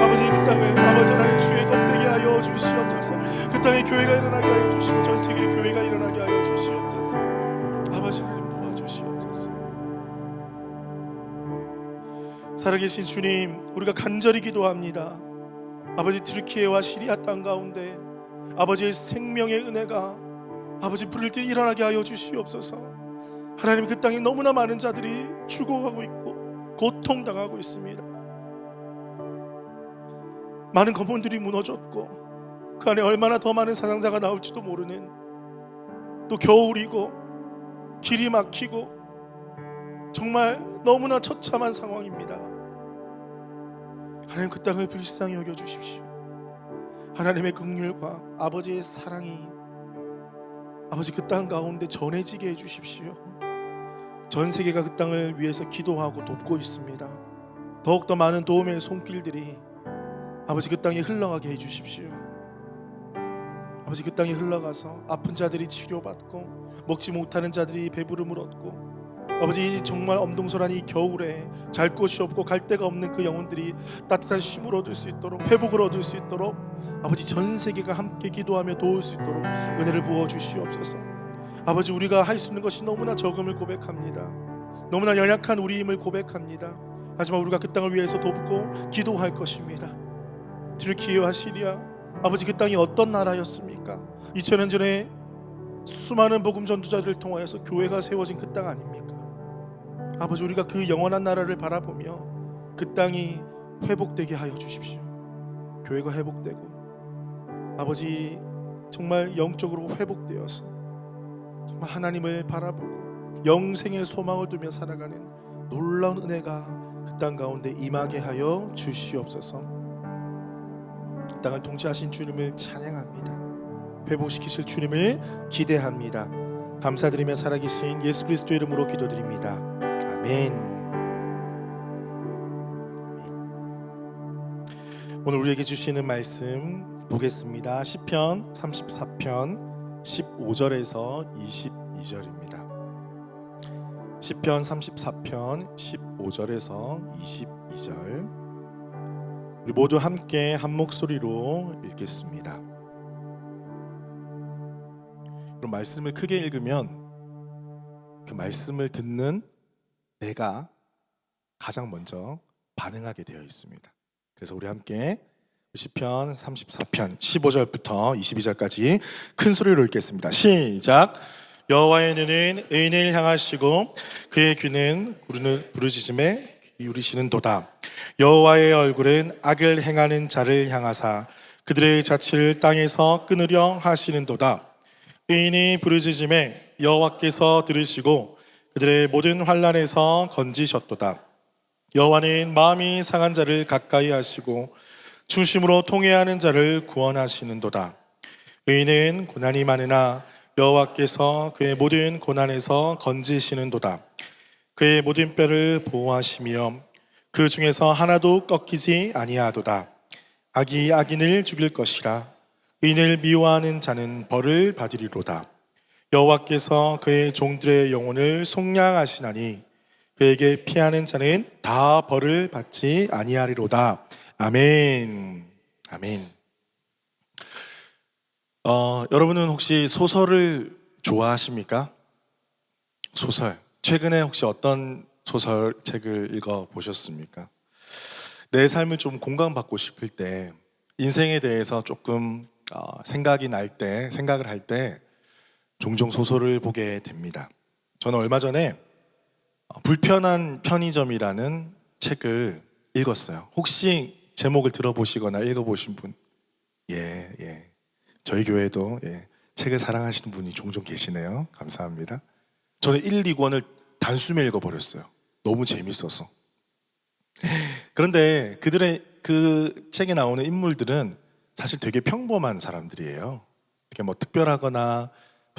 B: 아버지, 그 땅을 아버지 하나님 주의 겁되게 하여 주시옵소서. 그 땅에 교회가 일어나게 하여 주시고 전 세계 교회가 일어나게 하여 주시옵소서. 아버지 하나님, 도와주시옵소서. 살아계신 주님, 우리가 간절히 기도합니다. 아버지, 튀르키예와 시리아 땅 가운데 아버지의 생명의 은혜가 아버지 불을 띠 일어나게 하여 주시옵소서. 하나님, 그 땅에 너무나 많은 자들이 죽어가고 있고 고통당하고 있습니다. 많은 건물들이 무너졌고 그 안에 얼마나 더 많은 사상자가 나올지도 모르는, 또 겨울이고 길이 막히고 정말 너무나 처참한 상황입니다. 하나님, 그 땅을 불쌍히 여겨주십시오. 하나님의 긍휼과 아버지의 사랑이 아버지 그 땅 가운데 전해지게 해주십시오. 전 세계가 그 땅을 위해서 기도하고 돕고 있습니다. 더욱더 많은 도움의 손길들이 아버지 그 땅에 흘러가게 해주십시오. 아버지, 그 땅에 흘러가서 아픈 자들이 치료받고 먹지 못하는 자들이 배부름을 얻고 아버지, 정말 엄동설한 이 겨울에 잘 곳이 없고 갈 데가 없는 그 영혼들이 따뜻한 쉼을 얻을 수 있도록, 회복을 얻을 수 있도록 아버지 전 세계가 함께 기도하며 도울 수 있도록 은혜를 부어 주시옵소서. 아버지, 우리가 할 수 있는 것이 너무나 적음을 고백합니다. 너무나 연약한 우리임을 고백합니다. 하지만 우리가 그 땅을 위해서 돕고 기도할 것입니다. 튀르키예와 시리아, 아버지 그 땅이 어떤 나라였습니까? 2000년 전에 수많은 복음 전도자들을 통하여서 교회가 세워진 그 땅 아닙니까? 아버지, 우리가 그 영원한 나라를 바라보며 그 땅이 회복되게 하여 주십시오. 교회가 회복되고 아버지 정말 영적으로 회복되어서 정말 하나님을 바라보고 영생의 소망을 두며 살아가는 놀라운 은혜가 그 땅 가운데 임하게 하여 주시옵소서. 이 땅을 통치하신 주님을 찬양합니다. 회복시키실 주님을 기대합니다. 감사드리며 살아계신 예수 그리스도 이름으로 기도드립니다. 아멘. 오늘 우리에게 주시는 말씀 보겠습니다. 시편 34편 15절에서 22절입니다. 시편 34편 15절에서 22절, 우리 모두 함께 한 목소리로 읽겠습니다. 그럼 말씀을 크게 읽으면 그 말씀을 듣는 내가 가장 먼저 반응하게 되어 있습니다. 그래서 우리 함께 시편 34편 15절부터 22절까지 큰 소리로 읽겠습니다. 시작. 여호와의 눈은 의인을 향하시고 그의 귀는 부르짖음에 기울이시는도다. 여호와의 얼굴은 악을 행하는 자를 향하사 그들의 자취를 땅에서 끊으려 하시는도다. 의인이 부르짖음에 여호와께서 들으시고 그들의 모든 환난에서 건지셨도다. 여호와는 마음이 상한 자를 가까이 하시고 중심으로 통회하는 자를 구원하시는도다. 의인은 고난이 많으나 여호와께서 그의 모든 고난에서 건지시는도다. 그의 모든 뼈를 보호하시며 그 중에서 하나도 꺾이지 아니하도다. 악이 악인을 죽일 것이라. 의인을 미워하는 자는 벌을 받으리로다. 여호와께서 그의 종들의 영혼을 속량하시나니 그에게 피하는 자는 다 벌을 받지 아니하리로다. 아멘. 아멘. 여러분은 혹시 소설을 좋아하십니까? 소설. 최근에 혹시 어떤 소설책을 읽어보셨습니까? 내 삶을 좀 공감받고 싶을 때, 인생에 대해서 조금 생각을 할 때 종종 소설을 보게 됩니다. 저는 얼마 전에 불편한 편의점이라는 책을 읽었어요. 혹시 제목을 들어보시거나 읽어보신 분? 예. 저희 교회도 책을 사랑하시는 분이 종종 계시네요. 감사합니다. 저는 1, 2권을 단숨에 읽어버렸어요. 너무 재밌어서. 그런데 그 책에 나오는 인물들은 사실 되게 평범한 사람들이에요. 되게 특별하거나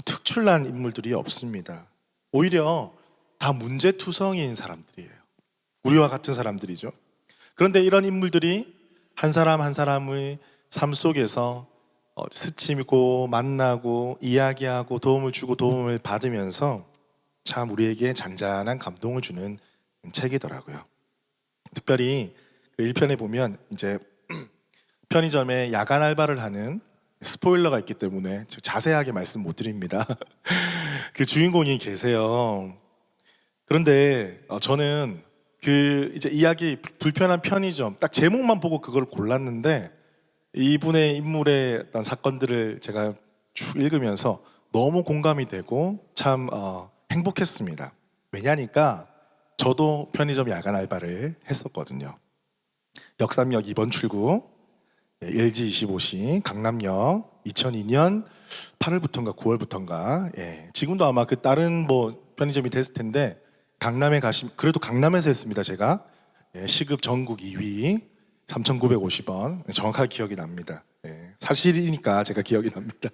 B: 특출난 인물들이 없습니다. 오히려 다 문제투성이인 사람들이에요. 우리와 같은 사람들이죠. 그런데 이런 인물들이 한 사람 한 사람의 삶 속에서 스치고 만나고 이야기하고 도움을 주고 도움을 받으면서 참 우리에게 잔잔한 감동을 주는 책이더라고요. 특별히 그 1편에 보면 이제 편의점에 야간 알바를 하는 스포일러가 있기 때문에 자세하게 말씀 못 드립니다. 그 주인공이 계세요. 그런데 저는 그 이제 이야기 불편한 편의점 딱 제목만 보고 그걸 골랐는데 이분의 인물의 어떤 사건들을 제가 쭉 읽으면서 너무 공감이 되고 참 행복했습니다. 왜냐니까 저도 편의점 야간 알바를 했었거든요. 역삼역 2번 출구 LG25시 강남역 2002년 8월부터인가 9월부터인가 지금도 아마 그 다른 편의점이 됐을 텐데 강남에 가시면 그래도 강남에서 했습니다. 제가 시급 전국 2위 3,950원 정확하게 기억이 납니다. 사실이니까 제가 기억이 납니다.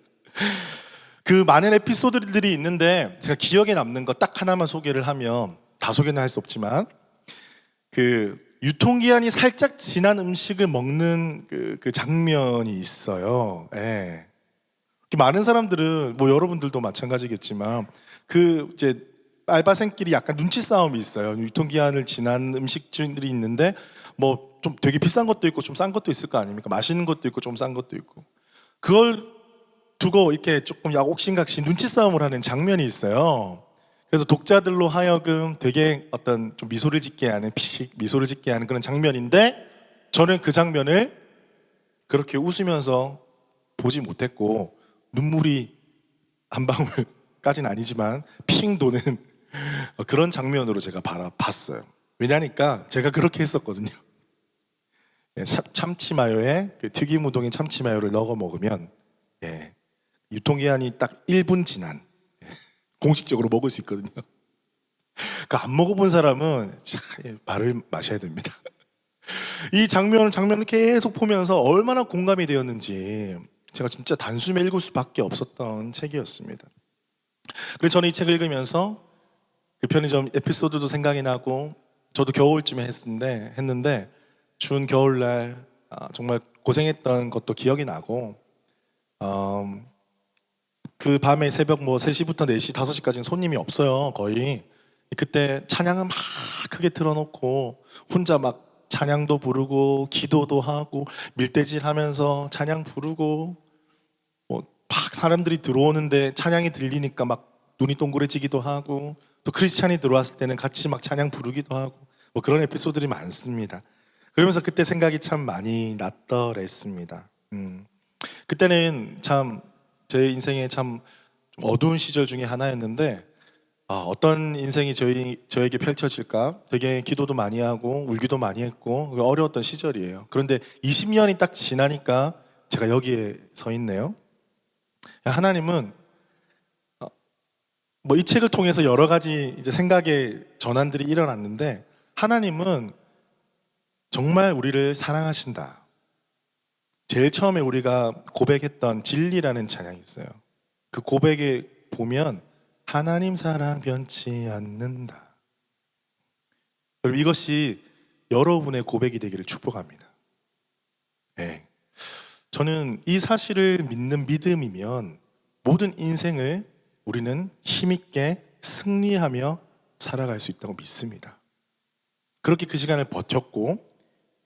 B: 그 많은 에피소드들이 있는데 제가 기억에 남는 거 딱 하나만 소개를 하면 다 소개는 할 수 없지만 그 유통기한이 살짝 지난 음식을 먹는 그 장면이 있어요. 많은 사람들은 여러분들도 마찬가지겠지만 그 이제 알바생끼리 약간 눈치 싸움이 있어요. 유통기한을 지난 음식들이 있는데 좀 되게 비싼 것도 있고 좀 싼 것도 있을 거 아닙니까? 맛있는 것도 있고 좀 싼 것도 있고 그걸 두고 이렇게 조금 옥신각신 눈치 싸움을 하는 장면이 있어요. 그래서 독자들로 하여금 되게 어떤 좀 미소를 짓게 하는 미소를 짓게 하는 그런 장면인데 저는 그 장면을 그렇게 웃으면서 보지 못했고 눈물이 한 방울까지는 아니지만 핑 도는 그런 장면으로 제가 봤어요. 왜냐니까 제가 그렇게 했었거든요. 참치 마요에 그 튀김 우동에 참치 마요를 넣어 먹으면 유통기한이 딱 1분 지난 공식적으로 먹을 수 있거든요. 그 안 먹어본 사람은 발을 마셔야 됩니다. 이 장면을 계속 보면서 얼마나 공감이 되었는지 제가 진짜 단숨에 읽을 수밖에 없었던 책이었습니다. 그래서 저는 이 책을 읽으면서 그 편의점 에피소드도 생각이 나고 저도 겨울쯤에 했는데 추운 겨울날 정말 고생했던 것도 기억이 나고 그 밤에 새벽 3시부터 4시, 5시까지는 손님이 없어요. 거의. 그때 찬양을 막 크게 틀어놓고 혼자 막 찬양도 부르고 기도도 하고 밀대질 하면서 찬양 부르고 막 사람들이 들어오는데 찬양이 들리니까 막 눈이 동그래지기도 하고 또 크리스찬이 들어왔을 때는 같이 막 찬양 부르기도 하고 뭐 그런 에피소드들이 많습니다. 그러면서 그때 생각이 참 많이 났더랬습니다. 그때는 참 제 인생에 참 좀 어두운 시절 중에 하나였는데 어떤 인생이 저에게 펼쳐질까 되게 기도도 많이 하고 울기도 많이 했고 어려웠던 시절이에요. 그런데 20년이 딱 지나니까 제가 여기에 서 있네요. 하나님은 뭐 이 책을 통해서 여러 가지 이제 생각의 전환들이 일어났는데 하나님은 정말 우리를 사랑하신다. 제일 처음에 우리가 고백했던 진리라는 찬양이 있어요. 그 고백에 보면 하나님 사랑 변치 않는다. 여러분 이것이 여러분의 고백이 되기를 축복합니다. 네. 저는 이 사실을 믿는 믿음이면 모든 인생을 우리는 힘있게 승리하며 살아갈 수 있다고 믿습니다. 그렇게 그 시간을 버텼고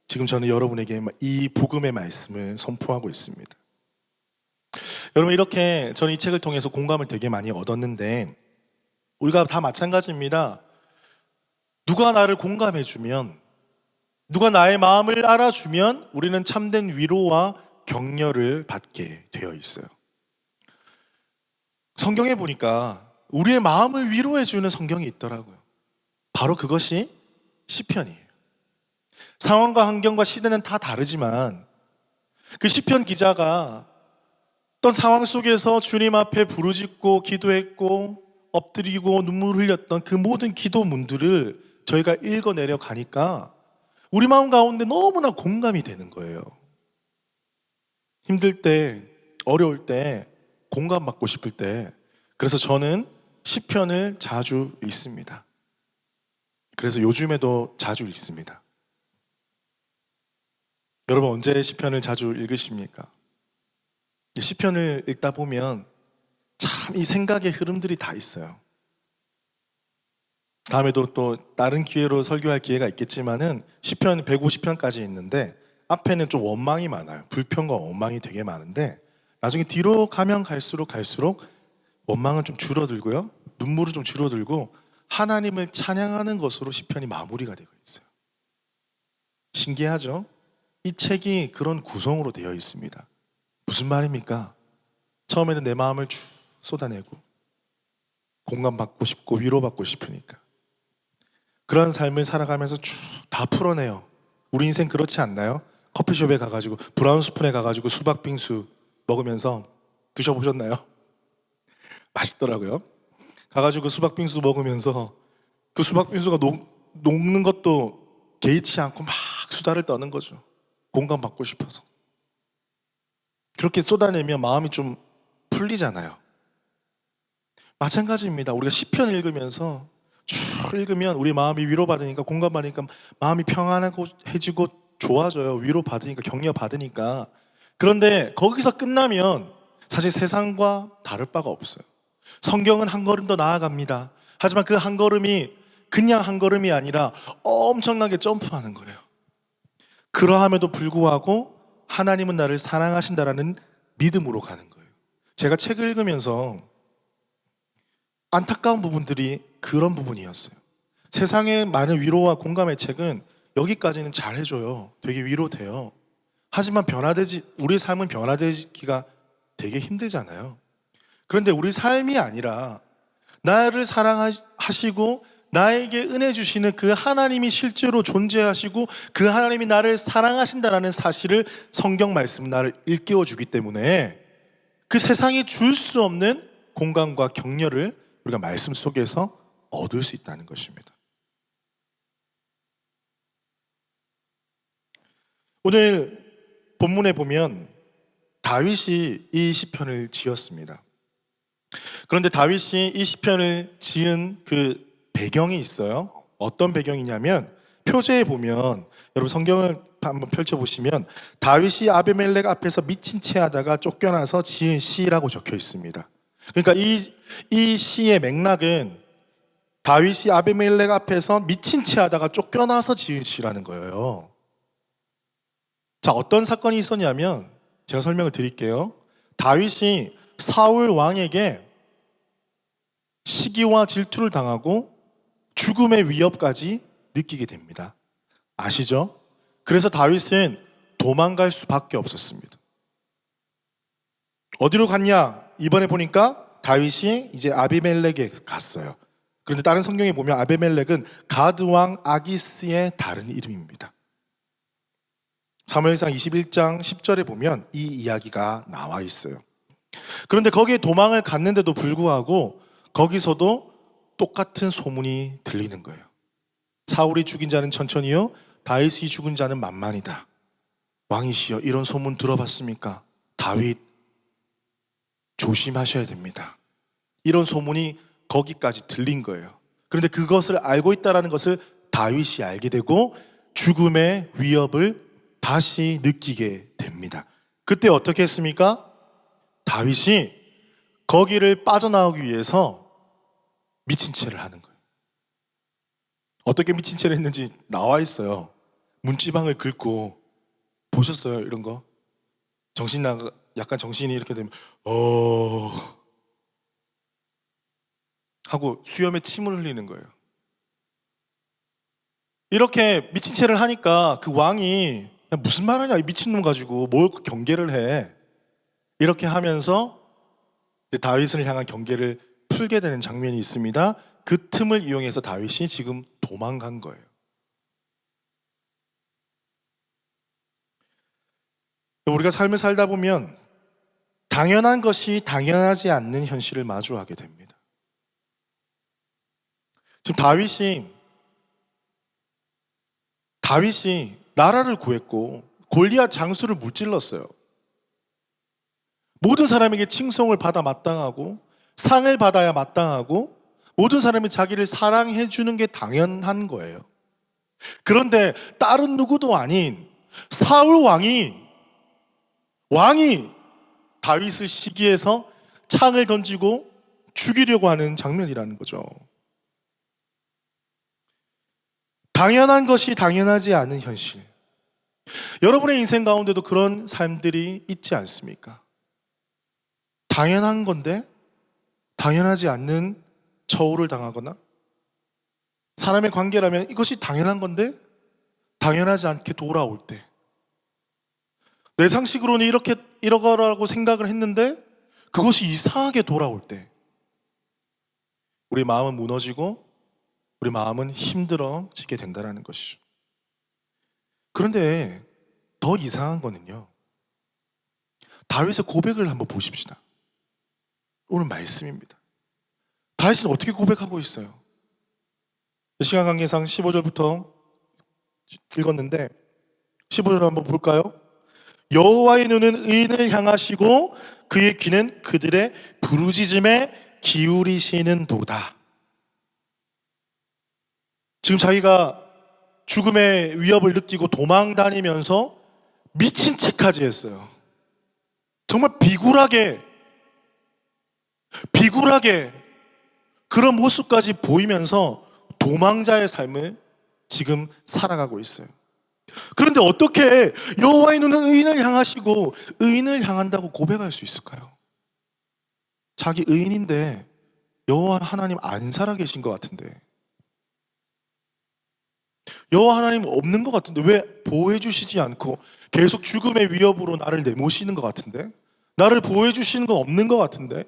B: 지금 저는 여러분에게 이 복음의 말씀을 선포하고 있습니다. 여러분 이렇게 저는 이 책을 통해서 공감을 되게 많이 얻었는데 우리가 다 마찬가지입니다. 누가 나를 공감해주면 누가 나의 마음을 알아주면 우리는 참된 위로와 격려를 받게 되어 있어요. 성경에 보니까 우리의 마음을 위로해주는 성경이 있더라고요. 바로 그것이 시편이에요. 상황과 환경과 시대는 다 다르지만 그 시편 기자가 어떤 상황 속에서 주님 앞에 부르짖고 기도했고 엎드리고 눈물 흘렸던 그 모든 기도문들을 저희가 읽어내려 가니까 우리 마음 가운데 너무나 공감이 되는 거예요. 힘들 때, 어려울 때, 공감받고 싶을 때 그래서 저는 시편을 자주 읽습니다. 그래서 요즘에도 자주 읽습니다. 여러분 언제 시편을 자주 읽으십니까? 시편을 읽다 보면 참 이 생각의 흐름들이 다 있어요. 다음에도 또 다른 기회로 설교할 기회가 있겠지만은 시편 150편까지 있는데 앞에는 좀 원망이 많아요. 불평과 원망이 되게 많은데 나중에 뒤로 가면 갈수록 원망은 좀 줄어들고요. 눈물은 좀 줄어들고 하나님을 찬양하는 것으로 시편이 마무리가 되고 있어요. 신기하죠? 이 책이 그런 구성으로 되어 있습니다. 무슨 말입니까? 처음에는 내 마음을 쭉 쏟아내고 공감받고 싶고 위로받고 싶으니까 그런 삶을 살아가면서 쭉 다 풀어내요. 우리 인생 그렇지 않나요? 커피숍에 가가지고 브라운 스푼에 가가지고 수박 빙수 먹으면서 드셔보셨나요? 맛있더라고요. 가가지고 수박 빙수 먹으면서 그 수박 빙수가 녹는 것도 개의치 않고 막 수다를 떠는 거죠. 공감받고 싶어서. 그렇게 쏟아내면 마음이 좀 풀리잖아요. 마찬가지입니다. 우리가 시편 읽으면서 쭉 읽으면 우리 마음이 위로받으니까 공감받으니까 마음이 평안해지고 좋아져요. 위로받으니까 격려받으니까. 그런데 거기서 끝나면 사실 세상과 다를 바가 없어요. 성경은 한 걸음 더 나아갑니다. 하지만 그 한 걸음이 그냥 한 걸음이 아니라 엄청나게 점프하는 거예요. 그러함에도 불구하고 하나님은 나를 사랑하신다라는 믿음으로 가는 거예요. 제가 책을 읽으면서 안타까운 부분들이 그런 부분이었어요. 세상에 많은 위로와 공감의 책은 여기까지는 잘 해줘요. 되게 위로돼요. 하지만 우리 삶은 변화되기가 되게 힘들잖아요. 그런데 우리 삶이 아니라 나를 사랑하시고 나에게 은혜 주시는 그 하나님이 실제로 존재하시고 그 하나님이 나를 사랑하신다라는 사실을 성경 말씀 나를 일깨워 주기 때문에 그 세상이 줄 수 없는 공감과 격려를 우리가 말씀 속에서 얻을 수 있다는 것입니다. 오늘 본문에 보면 다윗이 이 시편을 지었습니다. 그런데 다윗이 이 시편을 지은 그 배경이 있어요. 어떤 배경이냐면 표제에 보면 여러분 성경을 한번 펼쳐보시면 다윗이 아비멜렉 앞에서 미친 채 하다가 쫓겨나서 지은 시라고 적혀 있습니다. 그러니까 이 시의 맥락은 다윗이 아비멜렉 앞에서 미친 채 하다가 쫓겨나서 지은 시라는 거예요. 자, 어떤 사건이 있었냐면 제가 설명을 드릴게요. 다윗이 사울 왕에게 시기와 질투를 당하고 죽음의 위협까지 느끼게 됩니다. 아시죠? 그래서 다윗은 도망갈 수밖에 없었습니다. 어디로 갔냐? 이번에 보니까 다윗이 이제 아비멜렉에 갔어요. 그런데 다른 성경에 보면 아비멜렉은 가드 왕 아기스의 다른 이름입니다. 사무엘상 21장 10절에 보면 이 이야기가 나와 있어요. 그런데 거기에 도망을 갔는데도 불구하고 거기서도 똑같은 소문이 들리는 거예요. 사울이 죽인 자는 천천히요, 다윗이 죽은 자는 만만이다. 왕이시여, 이런 소문 들어봤습니까? 다윗 조심하셔야 됩니다. 이런 소문이 거기까지 들린 거예요. 그런데 그것을 알고 있다는 것을 다윗이 알게 되고 죽음의 위협을 다시 느끼게 됩니다. 그때 어떻게 했습니까? 다윗이 거기를 빠져나오기 위해서 미친 채를 하는 거예요. 어떻게 미친 채를 했는지 나와 있어요. 문지방을 긁고, 보셨어요? 이런 거? 약간 정신이 이렇게 되면 하고 수염에 침을 흘리는 거예요. 이렇게 미친 채를 하니까 그 왕이 야, 무슨 말 하냐, 이 미친놈 가지고 뭘 경계를 해. 이렇게 하면서 다윗을 향한 경계를 풀게 되는 장면이 있습니다. 그 틈을 이용해서 다윗이 지금 도망간 거예요. 우리가 삶을 살다 보면 당연한 것이 당연하지 않는 현실을 마주하게 됩니다. 지금 다윗이 나라를 구했고 골리앗 장수를 무찔렀어요. 모든 사람에게 칭송을 받아 마땅하고 상을 받아야 마땅하고 모든 사람이 자기를 사랑해 주는 게 당연한 거예요. 그런데 다른 누구도 아닌 사울 왕이 다윗의 시기에서 창을 던지고 죽이려고 하는 장면이라는 거죠. 당연한 것이 당연하지 않은 현실. 여러분의 인생 가운데도 그런 삶들이 있지 않습니까? 당연한 건데 당연하지 않는 처우를 당하거나, 사람의 관계라면 이것이 당연한 건데 당연하지 않게 돌아올 때, 내 상식으로는 이러거라고 생각을 했는데 그것이 이상하게 돌아올 때 우리 마음은 무너지고 우리 마음은 힘들어지게 된다는 것이죠. 그런데 더 이상한 거는요, 다윗의 고백을 한번 보십시다. 오늘 말씀입니다. 다윗은 어떻게 고백하고 있어요? 시간 관계상 15절부터 읽었는데 15절 한번 볼까요? 여호와의 눈은 의인을 향하시고 그의 귀는 그들의 부르짖음에 기울이시는도다. 지금 자기가 죽음의 위협을 느끼고 도망 다니면서 미친 척까지 했어요. 정말 비굴하게 그런 모습까지 보이면서 도망자의 삶을 지금 살아가고 있어요. 그런데 어떻게 여호와의 눈은 의인을 향하시고 의인을 향한다고 고백할 수 있을까요? 자기 의인인데 여호와 하나님 안 살아계신 것 같은데, 여호와 하나님 없는 것 같은데 왜 보호해 주시지 않고 계속 죽음의 위협으로 나를 내모시는 것 같은데, 나를 보호해 주시는 건 없는 것 같은데,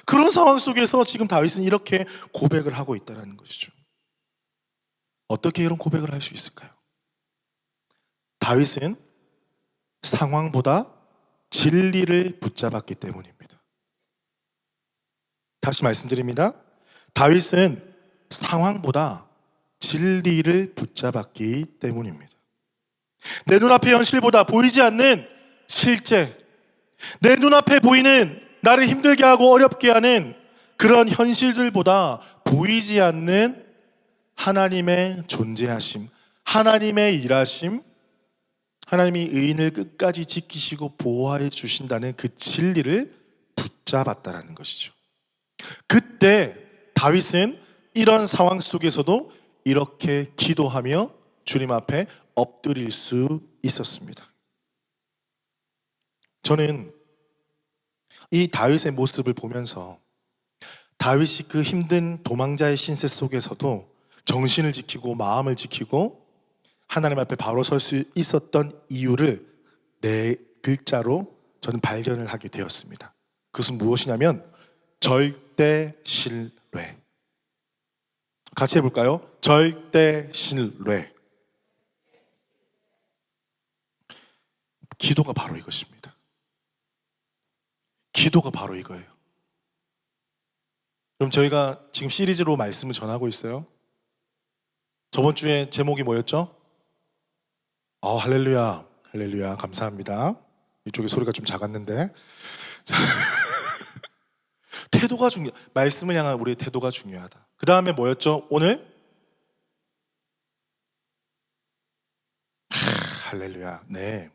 B: 그런 상황 속에서 지금 다윗은 이렇게 고백을 하고 있다는 것이죠. 어떻게 이런 고백을 할 수 있을까요? 다윗은 상황보다 진리를 붙잡았기 때문입니다. 다시 말씀드립니다. 다윗은 상황보다 진리를 붙잡았기 때문입니다. 내 눈앞의 현실보다 보이지 않는 실제, 내 눈앞에 보이는 나를 힘들게 하고 어렵게 하는 그런 현실들보다 보이지 않는 하나님의 존재하심, 하나님의 일하심, 하나님이 의인을 끝까지 지키시고 보호해 주신다는 그 진리를 붙잡았다는 것이죠. 그때 다윗은 이런 상황 속에서도 이렇게 기도하며 주님 앞에 엎드릴 수 있었습니다. 저는 이 다윗의 모습을 보면서 다윗이 그 힘든 도망자의 신세 속에서도 정신을 지키고 마음을 지키고 하나님 앞에 바로 설 수 있었던 이유를 네 글자로 저는 발견을 하게 되었습니다. 그것은 무엇이냐면 절대 신뢰. 같이 해볼까요? 절대 신뢰. 기도가 바로 이것입니다. 기도가 바로 이거예요. 그럼 저희가 지금 시리즈로 말씀을 전하고 있어요. 저번 주에 제목이 뭐였죠? 할렐루야, 할렐루야, 감사합니다. 이쪽에 소리가 좀 작았는데. 자, 태도가 말씀을 향한 우리의 태도가 중요하다. 그 다음에 뭐였죠? 오늘? 할렐루야. 네.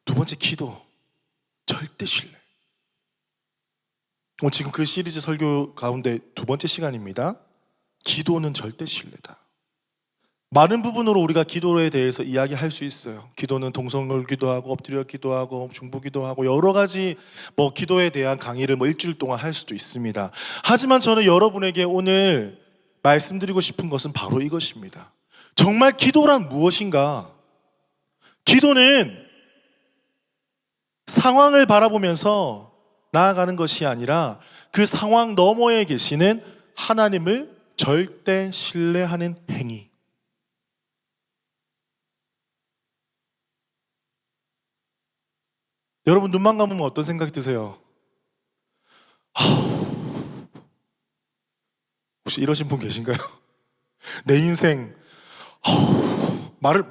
B: 두 번째 기도, 절대 신뢰. 오늘 지금 그 시리즈 설교 가운데 두 번째 시간입니다. 기도는 절대 신뢰다. 많은 부분으로 우리가 기도에 대해서 이야기할 수 있어요. 기도는 동성을 기도하고 엎드려 기도하고 중보 기도하고 여러 가지 기도에 대한 강의를 일주일 동안 할 수도 있습니다. 하지만 저는 여러분에게 오늘 말씀드리고 싶은 것은 바로 이것입니다. 정말 기도란 무엇인가? 기도는 상황을 바라보면서 나아가는 것이 아니라 그 상황 너머에 계시는 하나님을 절대 신뢰하는 행위. 여러분 눈만 감으면 어떤 생각이 드세요? 혹시 이러신 분 계신가요? 내 인생 말을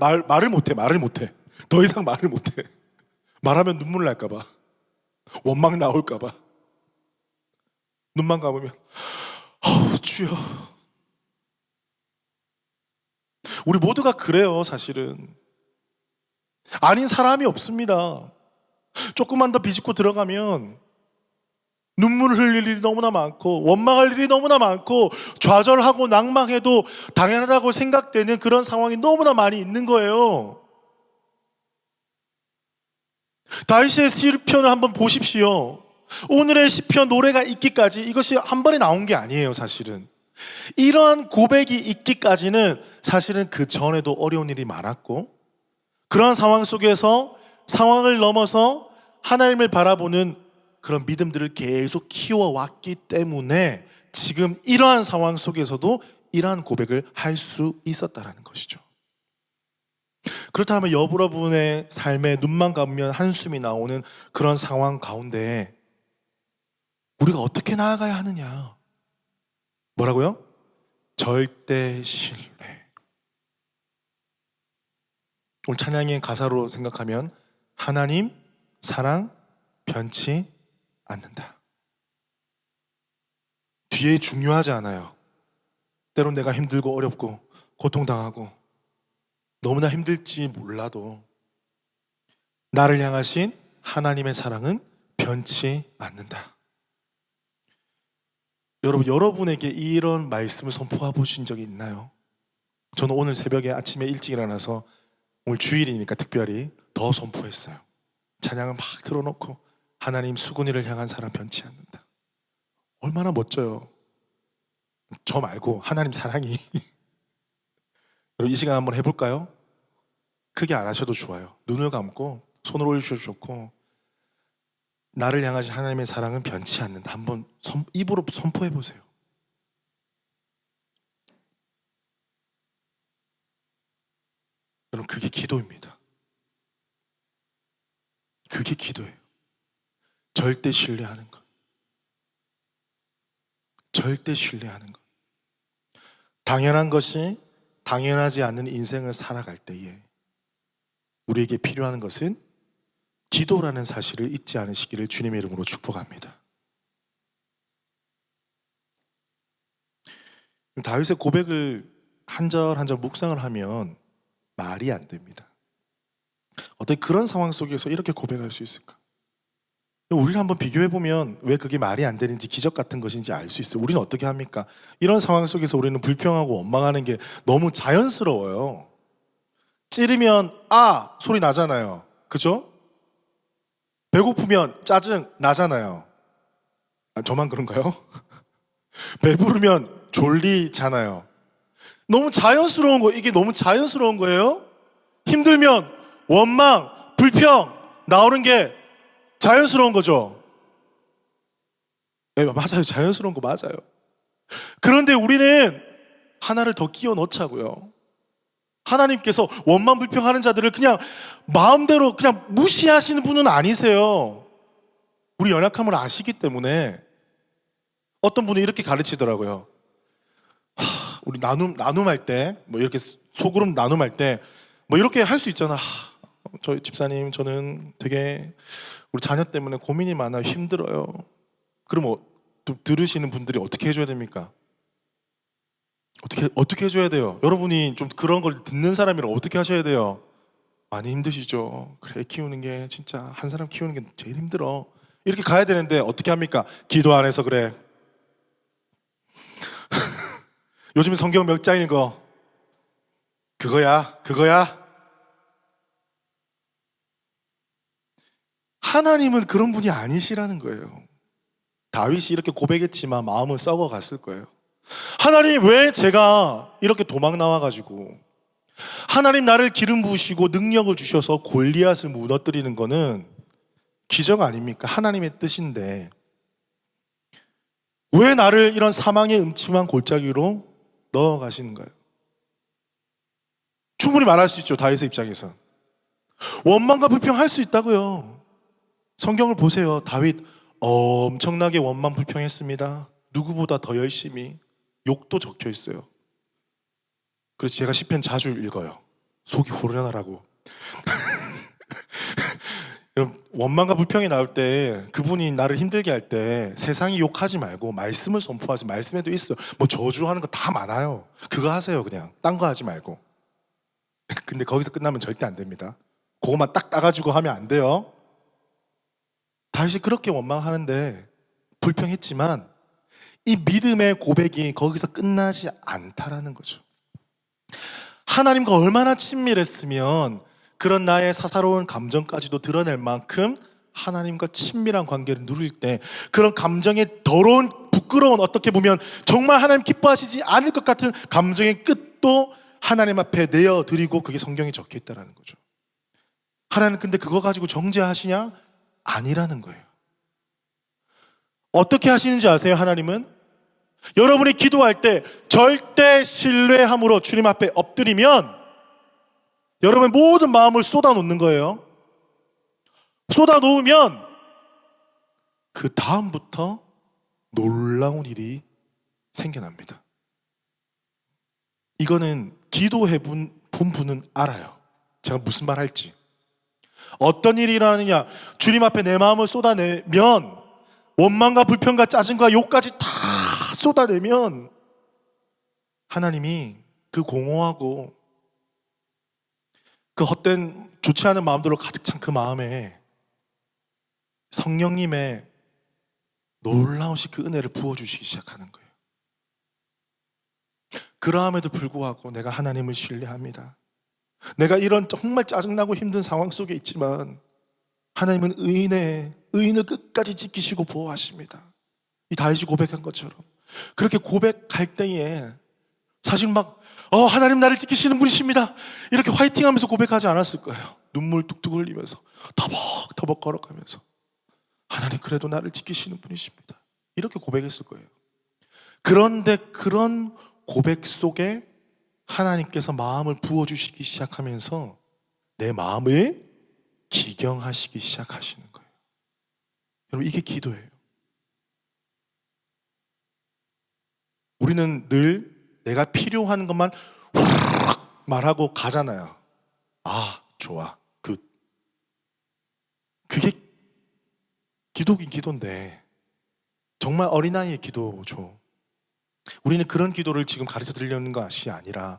B: 못해. 더 이상 말을 못해. 말하면 눈물 날까봐, 원망 나올까봐. 눈만 감으면 주여. 우리 모두가 그래요. 사실은 아닌 사람이 없습니다. 조금만 더 비집고 들어가면 눈물을 흘릴 일이 너무나 많고 원망할 일이 너무나 많고 좌절하고 낭망해도 당연하다고 생각되는 그런 상황이 너무나 많이 있는 거예요. 다윗의 시편을 한번 보십시오. 오늘의 시편 노래가 있기까지 이것이 한 번에 나온 게 아니에요. 사실은 이러한 고백이 있기까지는 사실은 그 전에도 어려운 일이 많았고 그러한 상황 속에서 상황을 넘어서 하나님을 바라보는 그런 믿음들을 계속 키워왔기 때문에 지금 이러한 상황 속에서도 이러한 고백을 할 수 있었다는 것이죠. 그렇다면 여러분의 삶에 눈만 감으면 한숨이 나오는 그런 상황 가운데 우리가 어떻게 나아가야 하느냐? 뭐라고요? 절대 신뢰. 오늘 찬양의 가사로 생각하면 하나님 사랑 변치 않는다. 뒤에 중요하지 않아요. 때론 내가 힘들고 어렵고 고통당하고 너무나 힘들지 몰라도 나를 향하신 하나님의 사랑은 변치 않는다. 여러분에게 이런 말씀을 선포해 보신 적이 있나요? 저는 오늘 새벽에 아침에 일찍 일어나서 오늘 주일이니까 특별히 더 선포했어요. 찬양을 막 틀어놓고 하나님 수군이를 향한 사랑 변치 않는다. 얼마나 멋져요. 저 말고 하나님 사랑이. 여러분 이 시간 한번 해볼까요? 크게 안 하셔도 좋아요. 눈을 감고 손을 올리셔도 좋고 나를 향하신 하나님의 사랑은 변치 않는다. 한번 입으로 선포해보세요. 여러분 그게 기도입니다. 그게 기도예요. 절대 신뢰하는 것. 절대 신뢰하는 것. 당연한 것이 당연하지 않는 인생을 살아갈 때에 우리에게 필요한 것은 기도라는 사실을 잊지 않으시기를 주님의 이름으로 축복합니다. 다윗의 고백을 한 절 한 절 묵상을 하면 말이 안 됩니다. 어떻게 그런 상황 속에서 이렇게 고백할 수 있을까? 우리를 한번 비교해보면 왜 그게 말이 안 되는지 기적 같은 것인지 알 수 있어요. 우리는 어떻게 합니까? 이런 상황 속에서 우리는 불평하고 원망하는 게 너무 자연스러워요. 찌르면 소리 나잖아요. 그죠? 배고프면 짜증 나잖아요. 저만 그런가요? 배부르면 졸리잖아요. 너무 자연스러운 거, 이게 너무 자연스러운 거예요. 힘들면 원망, 불평 나오는 게 자연스러운 거죠. 네, 맞아요. 자연스러운 거 맞아요. 그런데 우리는 하나를 더 끼워 넣자고요. 하나님께서 원망 불평하는 자들을 그냥 마음대로 그냥 무시하시는 분은 아니세요. 우리 연약함을 아시기 때문에 어떤 분이 이렇게 가르치더라고요. 우리 나눔할 때, 뭐 이렇게 소그룹 나눔할 때, 뭐 이렇게 할 수 있잖아. 저희 집사님, 저는 되게 우리 자녀 때문에 고민이 많아요. 힘들어요. 그럼 또 들으시는 분들이 어떻게 해줘야 됩니까? 어떻게 해줘야 돼요? 여러분이 좀 그런 걸 듣는 사람이라 어떻게 하셔야 돼요? 많이 힘드시죠? 그래, 키우는 게 진짜 한 사람 키우는 게 제일 힘들어. 이렇게 가야 되는데 어떻게 합니까? 기도 안 해서 그래. 요즘 성경 몇 장 읽어? 그거야. 하나님은 그런 분이 아니시라는 거예요. 다윗이 이렇게 고백했지만 마음은 썩어갔을 거예요. 하나님, 왜 제가 이렇게 도망 나와가지고 하나님 나를 기름 부으시고 능력을 주셔서 골리앗을 무너뜨리는 거는 기적 아닙니까? 하나님의 뜻인데 왜 나를 이런 사망의 음침한 골짜기로 넣어가시는가요? 충분히 말할 수 있죠. 다윗의 입장에서 원망과 불평할 수 있다고요. 성경을 보세요. 다윗 엄청나게 원망 불평했습니다. 누구보다 더 열심히. 욕도 적혀 있어요. 그래서 제가 시편 자주 읽어요. 속이 후련하라고. 여러분, 원망과 불평이 나올 때 그분이 나를 힘들게 할 때 세상이 욕하지 말고 말씀을 선포하세요. 말씀에도 있어요. 뭐 저주하는 거 다 많아요. 그거 하세요. 그냥 딴 거 하지 말고. 근데 거기서 끝나면 절대 안 됩니다. 그거만 딱 따가지고 하면 안 돼요. 다윗이 그렇게 원망하는데 불평했지만 이 믿음의 고백이 거기서 끝나지 않다라는 거죠. 하나님과 얼마나 친밀했으면 그런 나의 사사로운 감정까지도 드러낼 만큼 하나님과 친밀한 관계를 누릴 때 그런 감정의 더러운, 부끄러운, 어떻게 보면 정말 하나님 기뻐하시지 않을 것 같은 감정의 끝도 하나님 앞에 내어드리고 그게 성경에 적혀 있다는 거죠. 하나님 근데 그거 가지고 정죄하시냐? 아니라는 거예요. 어떻게 하시는지 아세요? 하나님은 여러분이 기도할 때 절대 신뢰함으로 주님 앞에 엎드리면 여러분의 모든 마음을 쏟아놓는 거예요. 쏟아놓으면 그 다음부터 놀라운 일이 생겨납니다. 이거는 기도해 본 분은 알아요. 제가 무슨 말 할지. 어떤 일이 일어나느냐, 주님 앞에 내 마음을 쏟아내면 원망과 불평과 짜증과 욕까지 다 쏟아내면 하나님이 그 공허하고 그 헛된 좋지 않은 마음들로 가득 찬 그 마음에 성령님의 놀라우신 그 은혜를 부어주시기 시작하는 거예요. 그러함에도 불구하고 내가 하나님을 신뢰합니다. 내가 이런 정말 짜증나고 힘든 상황 속에 있지만 하나님은 의인을 끝까지 지키시고 보호하십니다. 이 다윗이 고백한 것처럼 그렇게 고백할 때에 사실 막 하나님 나를 지키시는 분이십니다 이렇게 화이팅하면서 고백하지 않았을 거예요. 눈물 뚝뚝 흘리면서 터벅터벅 걸어가면서 하나님 그래도 나를 지키시는 분이십니다 이렇게 고백했을 거예요. 그런데 그런 고백 속에 하나님께서 마음을 부어주시기 시작하면서 내 마음을 기경하시기 시작하시는 거예요. 여러분 이게 기도예요. 우리는 늘 내가 필요한 것만 훅 말하고 가잖아요. 아, 좋아, 굿. 그게 기도긴 기도인데 정말 어린아이의 기도죠. 우리는 그런 기도를 지금 가르쳐 드리려는 것이 아니라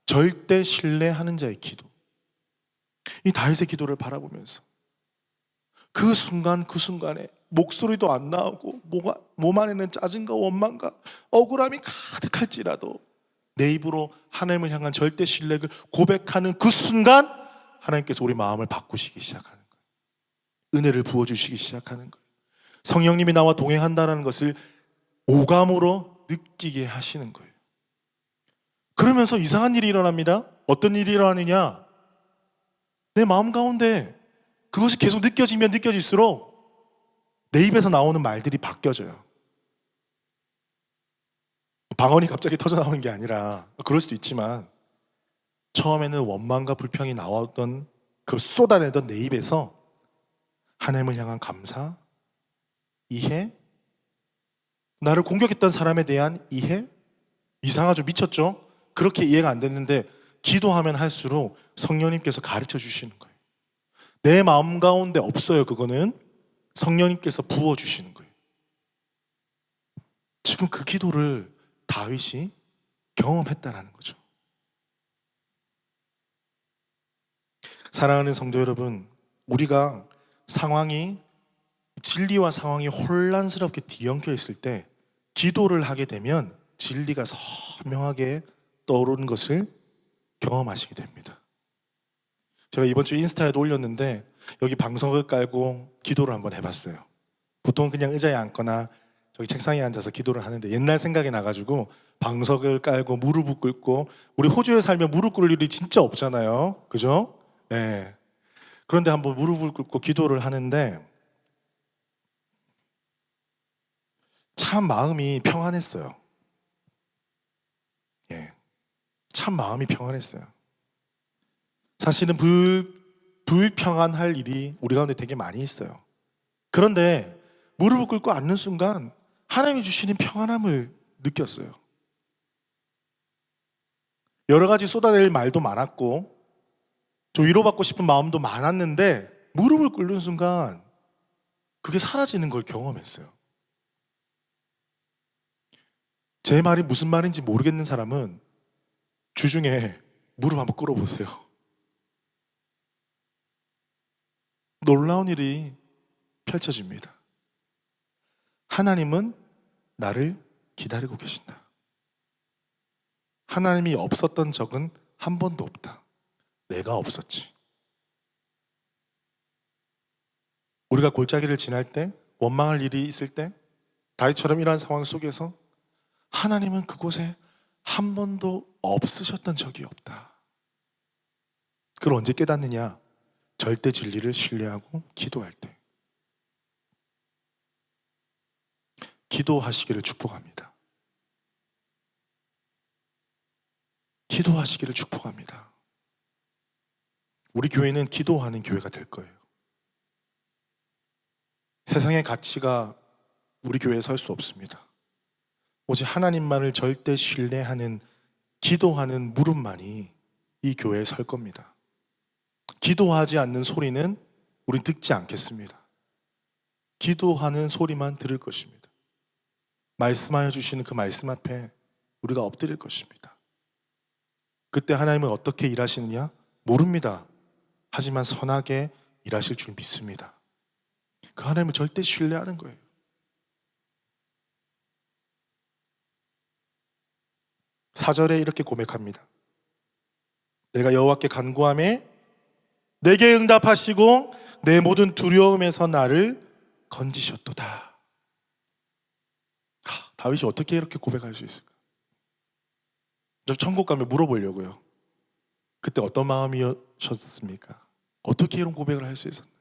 B: 절대 신뢰하는 자의 기도. 이 다윗의 기도를 바라보면서 그 순간에 목소리도 안 나오고 몸 안에는 짜증과 원망과 억울함이 가득할지라도 내 입으로 하나님을 향한 절대 신뢰를 고백하는 그 순간 하나님께서 우리 마음을 바꾸시기 시작하는 거예요. 은혜를 부어주시기 시작하는 거예요. 성령님이 나와 동행한다는 것을 오감으로 느끼게 하시는 거예요. 그러면서 이상한 일이 일어납니다. 어떤 일이 일어나느냐? 내 마음 가운데 그것이 계속 느껴지면 느껴질수록 내 입에서 나오는 말들이 바뀌어져요. 방언이 갑자기 터져 나오는 게 아니라, 그럴 수도 있지만 처음에는 원망과 불평이 나왔던, 그걸 쏟아내던 내 입에서 하나님을 향한 감사, 이해, 나를 공격했던 사람에 대한 이해, 이상하죠? 미쳤죠? 그렇게 이해가 안 됐는데 기도하면 할수록 성령님께서 가르쳐 주시는 거예요. 내 마음 가운데 없어요. 그거는 성령님께서 부어주시는 거예요. 지금 그 기도를 다윗이 경험했다라는 거죠. 사랑하는 성도 여러분, 우리가 진리와 상황이 혼란스럽게 뒤엉켜 있을 때 기도를 하게 되면 진리가 선명하게 떠오르는 것을 경험하시게 됩니다. 제가 이번 주 인스타에도 올렸는데 여기 방석을 깔고 기도를 한번 해봤어요. 보통 그냥 의자에 앉거나 저기 책상에 앉아서 기도를 하는데 옛날 생각이 나가지고 방석을 깔고 무릎을 꿇고, 우리 호주에 살면 무릎 꿇을 일이 진짜 없잖아요. 그죠? 네. 그런데 한번 무릎을 꿇고 기도를 하는데 참 마음이 평안했어요. 예. 참 마음이 평안했어요. 사실은 불평안할 일이 우리 가운데 되게 많이 있어요. 그런데 무릎을 꿇고 앉는 순간 하나님이 주시는 평안함을 느꼈어요. 여러 가지 쏟아낼 말도 많았고 좀 위로받고 싶은 마음도 많았는데 무릎을 꿇는 순간 그게 사라지는 걸 경험했어요. 제 말이 무슨 말인지 모르겠는 사람은 주중에 무릎 한번 꿇어보세요. 놀라운 일이 펼쳐집니다. 하나님은 나를 기다리고 계신다. 하나님이 없었던 적은 한 번도 없다. 내가 없었지. 우리가 골짜기를 지날 때, 원망할 일이 있을 때, 다윗처럼 이러한 상황 속에서 하나님은 그곳에 한 번도 없으셨던 적이 없다. 그걸 언제 깨닫느냐? 절대 진리를 신뢰하고 기도할 때. 기도하시기를 축복합니다. 기도하시기를 축복합니다. 우리 교회는 기도하는 교회가 될 거예요. 세상의 가치가 우리 교회에 설 수 없습니다. 오직 하나님만을 절대 신뢰하는, 기도하는 무릎만이 이 교회에 설 겁니다. 기도하지 않는 소리는 우린 듣지 않겠습니다. 기도하는 소리만 들을 것입니다. 말씀하여 주시는 그 말씀 앞에 우리가 엎드릴 것입니다. 그때 하나님은 어떻게 일하시느냐? 모릅니다. 하지만 선하게 일하실 줄 믿습니다. 그 하나님을 절대 신뢰하는 거예요. 사절에 이렇게 고백합니다. 내가 여호와께 간구하매 내게 응답하시고 내 모든 두려움에서 나를 건지셨도다. 다윗이 어떻게 이렇게 고백할 수 있을까? 저 천국 가면 물어보려고요. 그때 어떤 마음이셨습니까? 어떻게 이런 고백을 할 수 있었나요?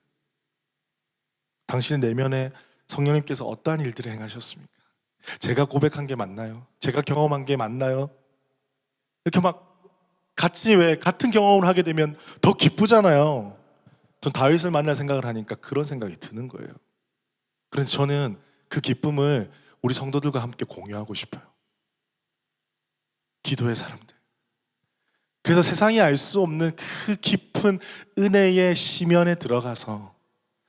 B: 당신의 내면에 성령님께서 어떠한 일들을 행하셨습니까? 제가 고백한 게 맞나요? 제가 경험한 게 맞나요? 이렇게 막 같은 경험을 하게 되면 더 기쁘잖아요. 전 다윗을 만날 생각을 하니까 그런 생각이 드는 거예요. 그래서 저는 그 기쁨을 우리 성도들과 함께 공유하고 싶어요. 기도의 사람들. 그래서 세상이 알 수 없는 그 깊은 은혜의 심연에 들어가서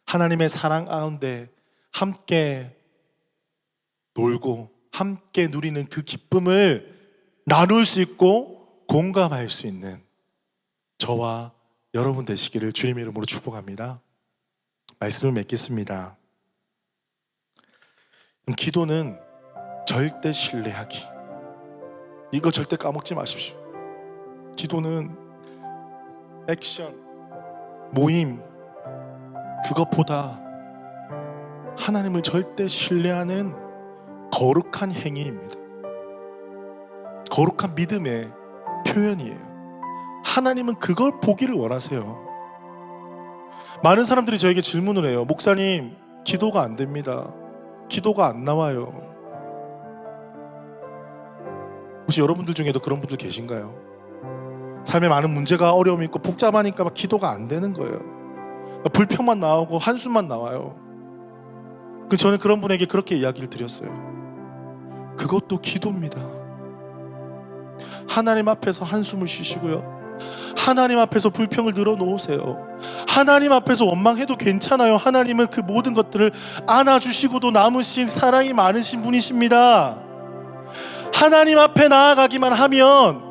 B: 하나님의 사랑 가운데 함께 놀고 함께 누리는 그 기쁨을 나눌 수 있고 공감할 수 있는 저와 여러분 되시기를 주님의 이름으로 축복합니다. 말씀을 맺겠습니다. 기도는 절대 신뢰하기. 이거 절대 까먹지 마십시오. 기도는 액션, 모임, 그것보다 하나님을 절대 신뢰하는 거룩한 행위입니다. 거룩한 믿음의 표현이에요. 하나님은 그걸 보기를 원하세요. 많은 사람들이 저에게 질문을 해요. 목사님, 기도가 안 됩니다. 기도가 안 나와요. 혹시 여러분들 중에도 그런 분들 계신가요? 삶에 많은 문제가 어려움이 있고 복잡하니까 막 기도가 안 되는 거예요. 불평만 나오고 한숨만 나와요. 저는 그런 분에게 그렇게 이야기를 드렸어요. 그것도 기도입니다. 하나님 앞에서 한숨을 쉬시고요, 하나님 앞에서 불평을 늘어놓으세요. 하나님 앞에서 원망해도 괜찮아요. 하나님은 그 모든 것들을 안아주시고도 남으신 사랑이 많으신 분이십니다. 하나님 앞에 나아가기만 하면,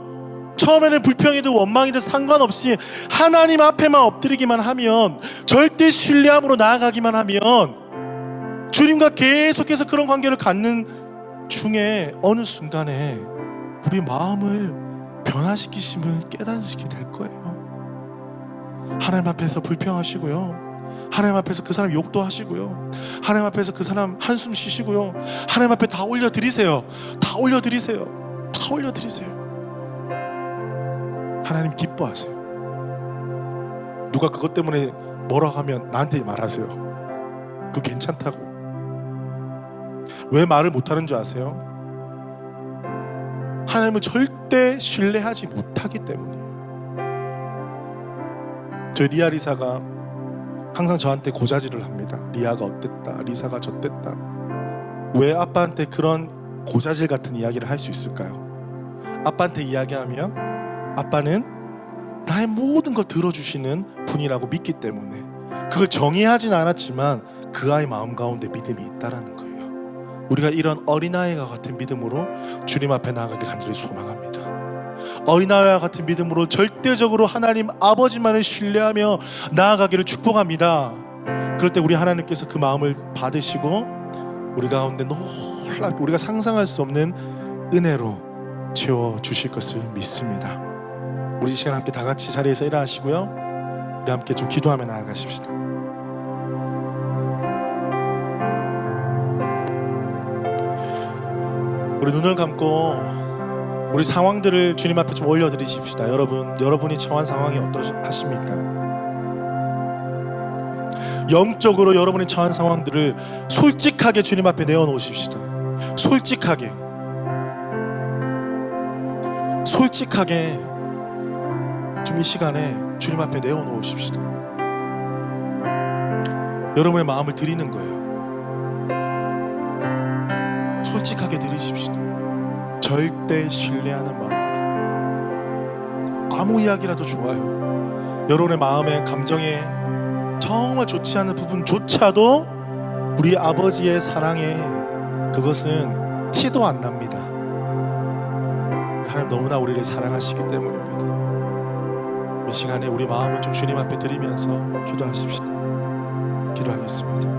B: 처음에는 불평이든 원망이든 상관없이 하나님 앞에만 엎드리기만 하면, 절대 신뢰함으로 나아가기만 하면, 주님과 계속해서 그런 관계를 갖는 중에 어느 순간에 우리 마음을 변화시키심을 깨닫게 될 거예요. 하나님 앞에서 불평하시고요, 하나님 앞에서 그 사람 욕도 하시고요, 하나님 앞에서 그 사람 한숨 쉬시고요, 하나님 앞에 다 올려드리세요. 다 올려드리세요. 다 올려드리세요. 하나님 기뻐하세요. 누가 그것 때문에 뭐라고 하면 나한테 말하세요. 그거 괜찮다고. 왜 말을 못하는 줄 아세요? 하나님을 절대 신뢰하지 못하기 때문이에요. 저희 리아 리사가 항상 저한테 고자질을 합니다. 리아가 어땠다, 리사가 저땠다. 왜 아빠한테 그런 고자질 같은 이야기를 할 수 있을까요? 아빠한테 이야기하면 아빠는 나의 모든 걸 들어주시는 분이라고 믿기 때문에, 그걸 정의하진 않았지만 그 아이 마음 가운데 믿음이 있다라는 거예요. 우리가 이런 어린아이와 같은 믿음으로 주님 앞에 나아가길 간절히 소망합니다. 어린아이와 같은 믿음으로 절대적으로 하나님 아버지만을 신뢰하며 나아가기를 축복합니다. 그럴 때 우리 하나님께서 그 마음을 받으시고 우리 가운데 놀랍게 우리가 상상할 수 없는 은혜로 채워주실 것을 믿습니다. 우리 이 시간 함께 다 같이 자리에서 일어나시고요, 우리 함께 좀 기도하며 나아가십시다. 우리 눈을 감고 우리 상황들을 주님 앞에 좀 올려드리십시다. 여러분이 처한 상황이 어떠하십니까? 영적으로 여러분이 처한 상황들을 솔직하게 주님 앞에 내어놓으십시다. 솔직하게 좀 이 시간에 주님 앞에 내어놓으십시다. 여러분의 마음을 드리는 거예요. 솔직하게 드리십시다. 절대 신뢰하는 마음으로. 아무 이야기라도 좋아요. 여러분의 마음에, 감정에 정말 좋지 않은 부분조차도 우리 아버지의 사랑에 그것은 티도 안 납니다. 하나님 너무나 우리를 사랑하시기 때문입니다. 이 시간에 우리 마음을 좀 주님 앞에 드리면서 기도하십시다. 기도하겠습니다.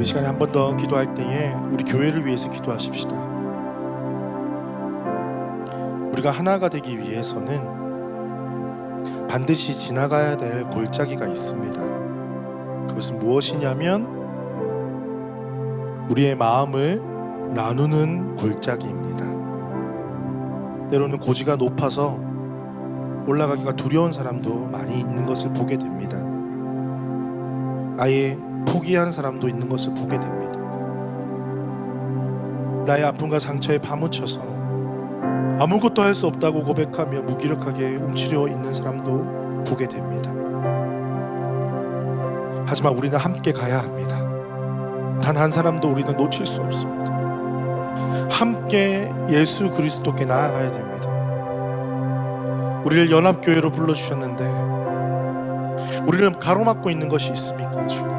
B: 우리 시간에 한 번 더 기도할 때에 우리 교회를 위해서 기도하십시다. 우리가 하나가 되기 위해서는 반드시 지나가야 될 골짜기가 있습니다. 그것은 무엇이냐면 우리의 마음을 나누는 골짜기입니다. 때로는 고지가 높아서 올라가기가 두려운 사람도 많이 있는 것을 보게 됩니다. 아예 포기한 사람도 있는 것을 보게 됩니다. 나의 아픔과 상처에 파묻혀서 아무것도 할 수 없다고 고백하며 무기력하게 움츠려 있는 사람도 보게 됩니다. 하지만 우리는 함께 가야 합니다. 단 한 사람도 우리는 놓칠 수 없습니다. 함께 예수 그리스도께 나아가야 됩니다. 우리를 연합교회로 불러주셨는데 우리를 가로막고 있는 것이 있습니까? 주님,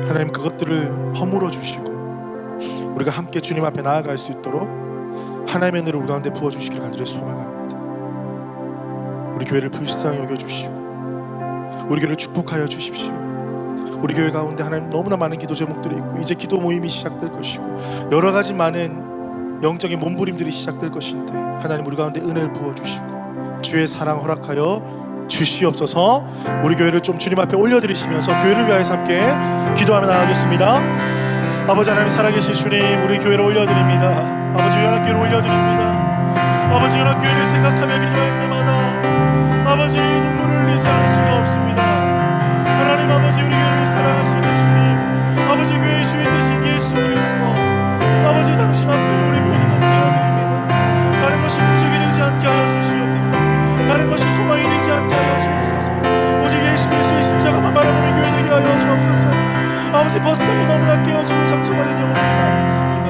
B: 하나님 그것들을 허물어 주시고 우리가 함께 주님 앞에 나아갈 수 있도록 하나님의 은혜를 우리 가운데 부어주시기를 간절히 소망합니다. 우리 교회를 불쌍히 여겨주시고 우리 교회를 축복하여 주십시오. 우리 교회 가운데 하나님 너무나 많은 기도 제목들이 있고 이제 기도 모임이 시작될 것이고 여러 가지 많은 영적인 몸부림들이 시작될 것인데 하나님 우리 가운데 은혜를 부어주시고 주의 사랑 허락하여 주시옵소서. 우리 교회를 좀 주님 앞에 올려드리시면서 교회를 위하여서 함께 기도하며 나가겠습니다. 아버지 하나님 살아계신 주님, 우리 교회를 올려드립니다. 아버지 연합교회를 올려드립니다. 아버지 연합교회를 생각하며 기도할 때마다 아버지 눈물을 흘리지 않을 수가 없습니다. 하나님 아버지 우리 교회를 사랑하시는 주님, 아버지 교회의 주인 되신 예수 그리스도, 아버지 당신 앞에 우리 모든 것 내어드립니다. 다른 것이 목적이 되지 않게 하여 주시옵소서. 다른 것이 소망이 되지 않게 하여 주옵소서. 오직 예수 그리스도의 십자가만 바라보는 교회 되게 하여 주옵소서. 아버지 버스터이 너무나 깨어지고 상처받은 영혼들이 많이 있습니다.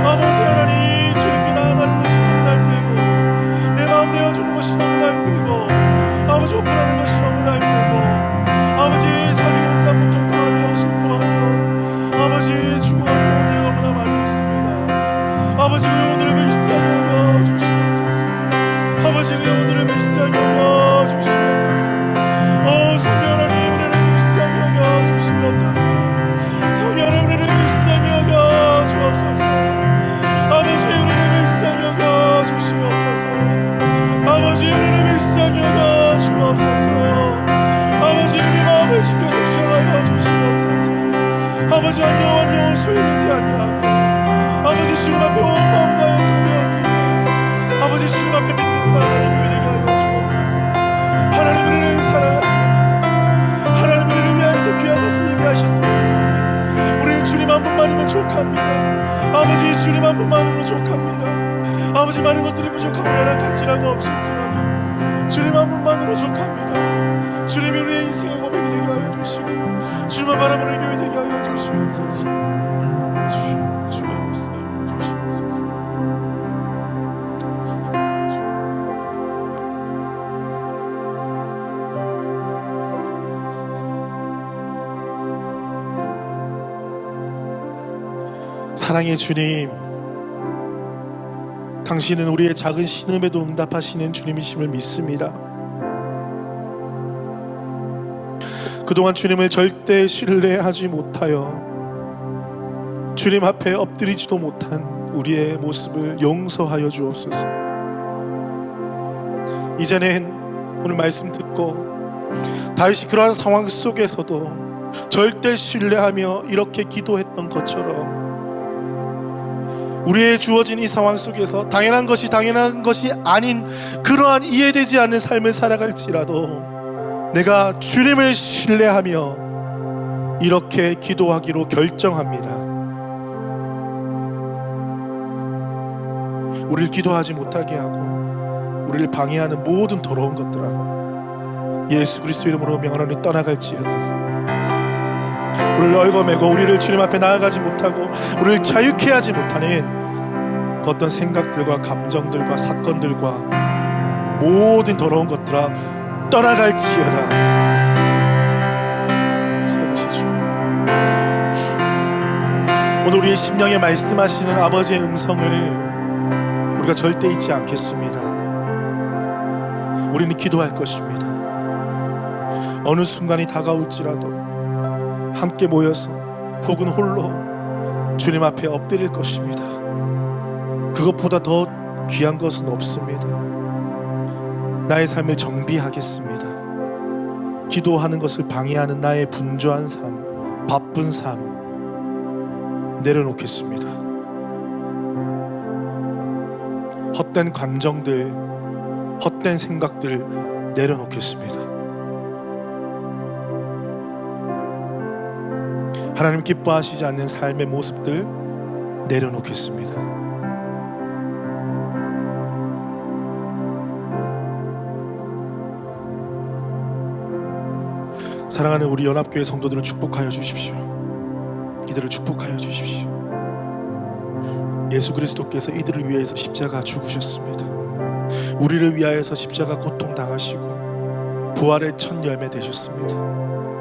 B: 아버지 하나님 주님께 나아가는 것이 너무나 힘들고 내 마음 내어주는 것이 너무나 힘들고 아버지 오픈하는 것이 너무나 힘들고 아버지 자기 혼자 고통당하며 슬퍼하며 아버지 죽어가는 영혼들이 너무나 많이 있습니다. 아버지 그 영혼들을 불쌍히 여겨 주시옵소서. 아버지 그 영혼들을 불쌍히 여겨 주시옵소서. 성령 하나님 우리를 불쌍히 여겨 주시옵소서. 성령 하나님 우리를 불쌍히 여겨 주옵소서. 아버지 우리를 불쌍히 여겨 주시옵소서. 아버지 우리를 불쌍히 여겨 주옵소서. 아버지 우리 마음을 주께서 주장하여 주시옵소서. 아버지 한 영혼 소외되지 아니하고 아버지 주님 앞에 온 마음과 영접 되어드리고 아버지 주님 앞에 믿음으로 나아가는 교회 되게 하여 주옵소서. 하나님 우리를 사랑하시는 믿습니다. 하나님 우리를 위하여서 귀한 것을 예비하실 수 있습니다. 우리는 주님 한 분만이면 족합니다. 아버지 주님 한 분만으로 족합니다. 아버지 많은 것들이 부족하고 연약한 지라고 없을지라도 주님 한 분만으로 족합니다. 주님이 우리의 인생의 고백이 되게 하여 주시고 주님만 바라보는 교회 되게 하여 주시옵소서. 주여 불쌍히 주시옵소서. 사랑의 주님, 당신은 우리의 작은 신음에도 응답하시는 주님이심을 믿습니다. 그동안 주님을 절대 신뢰하지 못하여 주님 앞에 엎드리지도 못한 우리의 모습을 용서하여 주옵소서. 이제는 오늘 말씀 듣고 다윗이 그러한 상황 속에서도 절대 신뢰하며 이렇게 기도했던 것처럼 우리의 주어진 이 상황 속에서 당연한 것이 아닌 그러한 이해되지 않는 삶을 살아갈지라도 내가 주님을 신뢰하며 이렇게 기도하기로 결정합니다. 우리를 기도하지 못하게 하고 우리를 방해하는 모든 더러운 것들아 예수 그리스도 이름으로 명하노니 떠나갈지어다. 우리를 얽어매고 우리를 주님 앞에 나아가지 못하고 우리를 자유케 하지 못하는 그 어떤 생각들과 감정들과 사건들과 모든 더러운 것들아 떠나갈지어다. 살아계시죠. 오늘 우리의 심령에 말씀하시는 아버지의 음성을 우리가 절대 잊지 않겠습니다. 우리는 기도할 것입니다. 어느 순간이 다가올지라도 함께 모여서 혹은 홀로 주님 앞에 엎드릴 것입니다. 그것보다 더 귀한 것은 없습니다. 나의 삶을 정비하겠습니다. 기도하는 것을 방해하는 나의 분주한 삶, 바쁜 삶 내려놓겠습니다. 헛된 감정들, 헛된 생각들 내려놓겠습니다. 하나님 기뻐하시지 않는 삶의 모습들 내려놓겠습니다. 사랑하는 우리 연합교회 성도들을 축복하여 주십시오. 이들을 축복하여 주십시오. 예수 그리스도께서 이들을 위해서 십자가 죽으셨습니다. 우리를 위하여서 십자가 고통 당하시고 부활의 첫 열매 되셨습니다.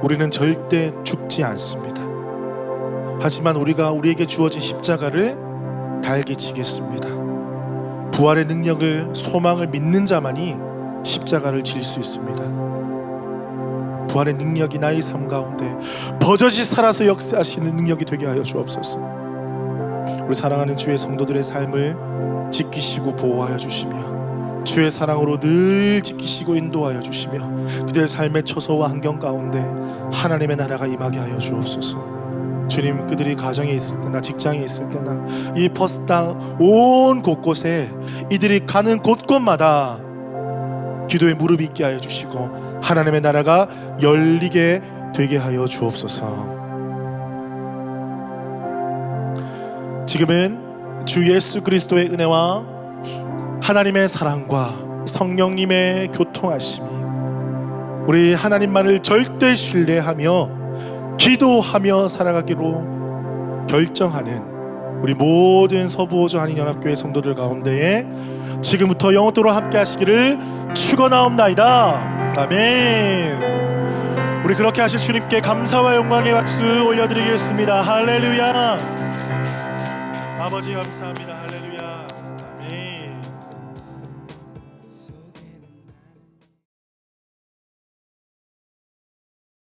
B: 우리는 절대 죽지 않습니다. 하지만 우리에게 주어진 십자가를 달게 지겠습니다. 부활의 능력을, 소망을 믿는 자만이 십자가를 질 수 있습니다. 부활의 능력이 나의 삶 가운데 버젓이 살아서 역사하시는 능력이 되게 하여 주옵소서. 우리 사랑하는 주의 성도들의 삶을 지키시고 보호하여 주시며 주의 사랑으로 늘 지키시고 인도하여 주시며 그들의 삶의 처소와 환경 가운데 하나님의 나라가 임하게 하여 주옵소서. 주님, 그들이 가정에 있을 때나 직장에 있을 때나 이 버스땅 온 곳곳에 이들이 가는 곳곳마다 기도의 무릎이 있게 하여 주시고 하나님의 나라가 열리게 되게 하여 주옵소서. 지금은 주 예수 그리스도의 은혜와 하나님의 사랑과 성령님의 교통하심이 우리 하나님만을 절대 신뢰하며 기도하며 살아가기로 결정하는 우리 모든 서부호주 한인연합교회 성도들 가운데에 지금부터 영원토록 함께 하시기를 축원하옵나이다. 아멘. 우리 그렇게 하실 주님께 감사와 영광의 박수 올려드리겠습니다. 할렐루야. 아버지 감사합니다. 할렐루야. 아멘.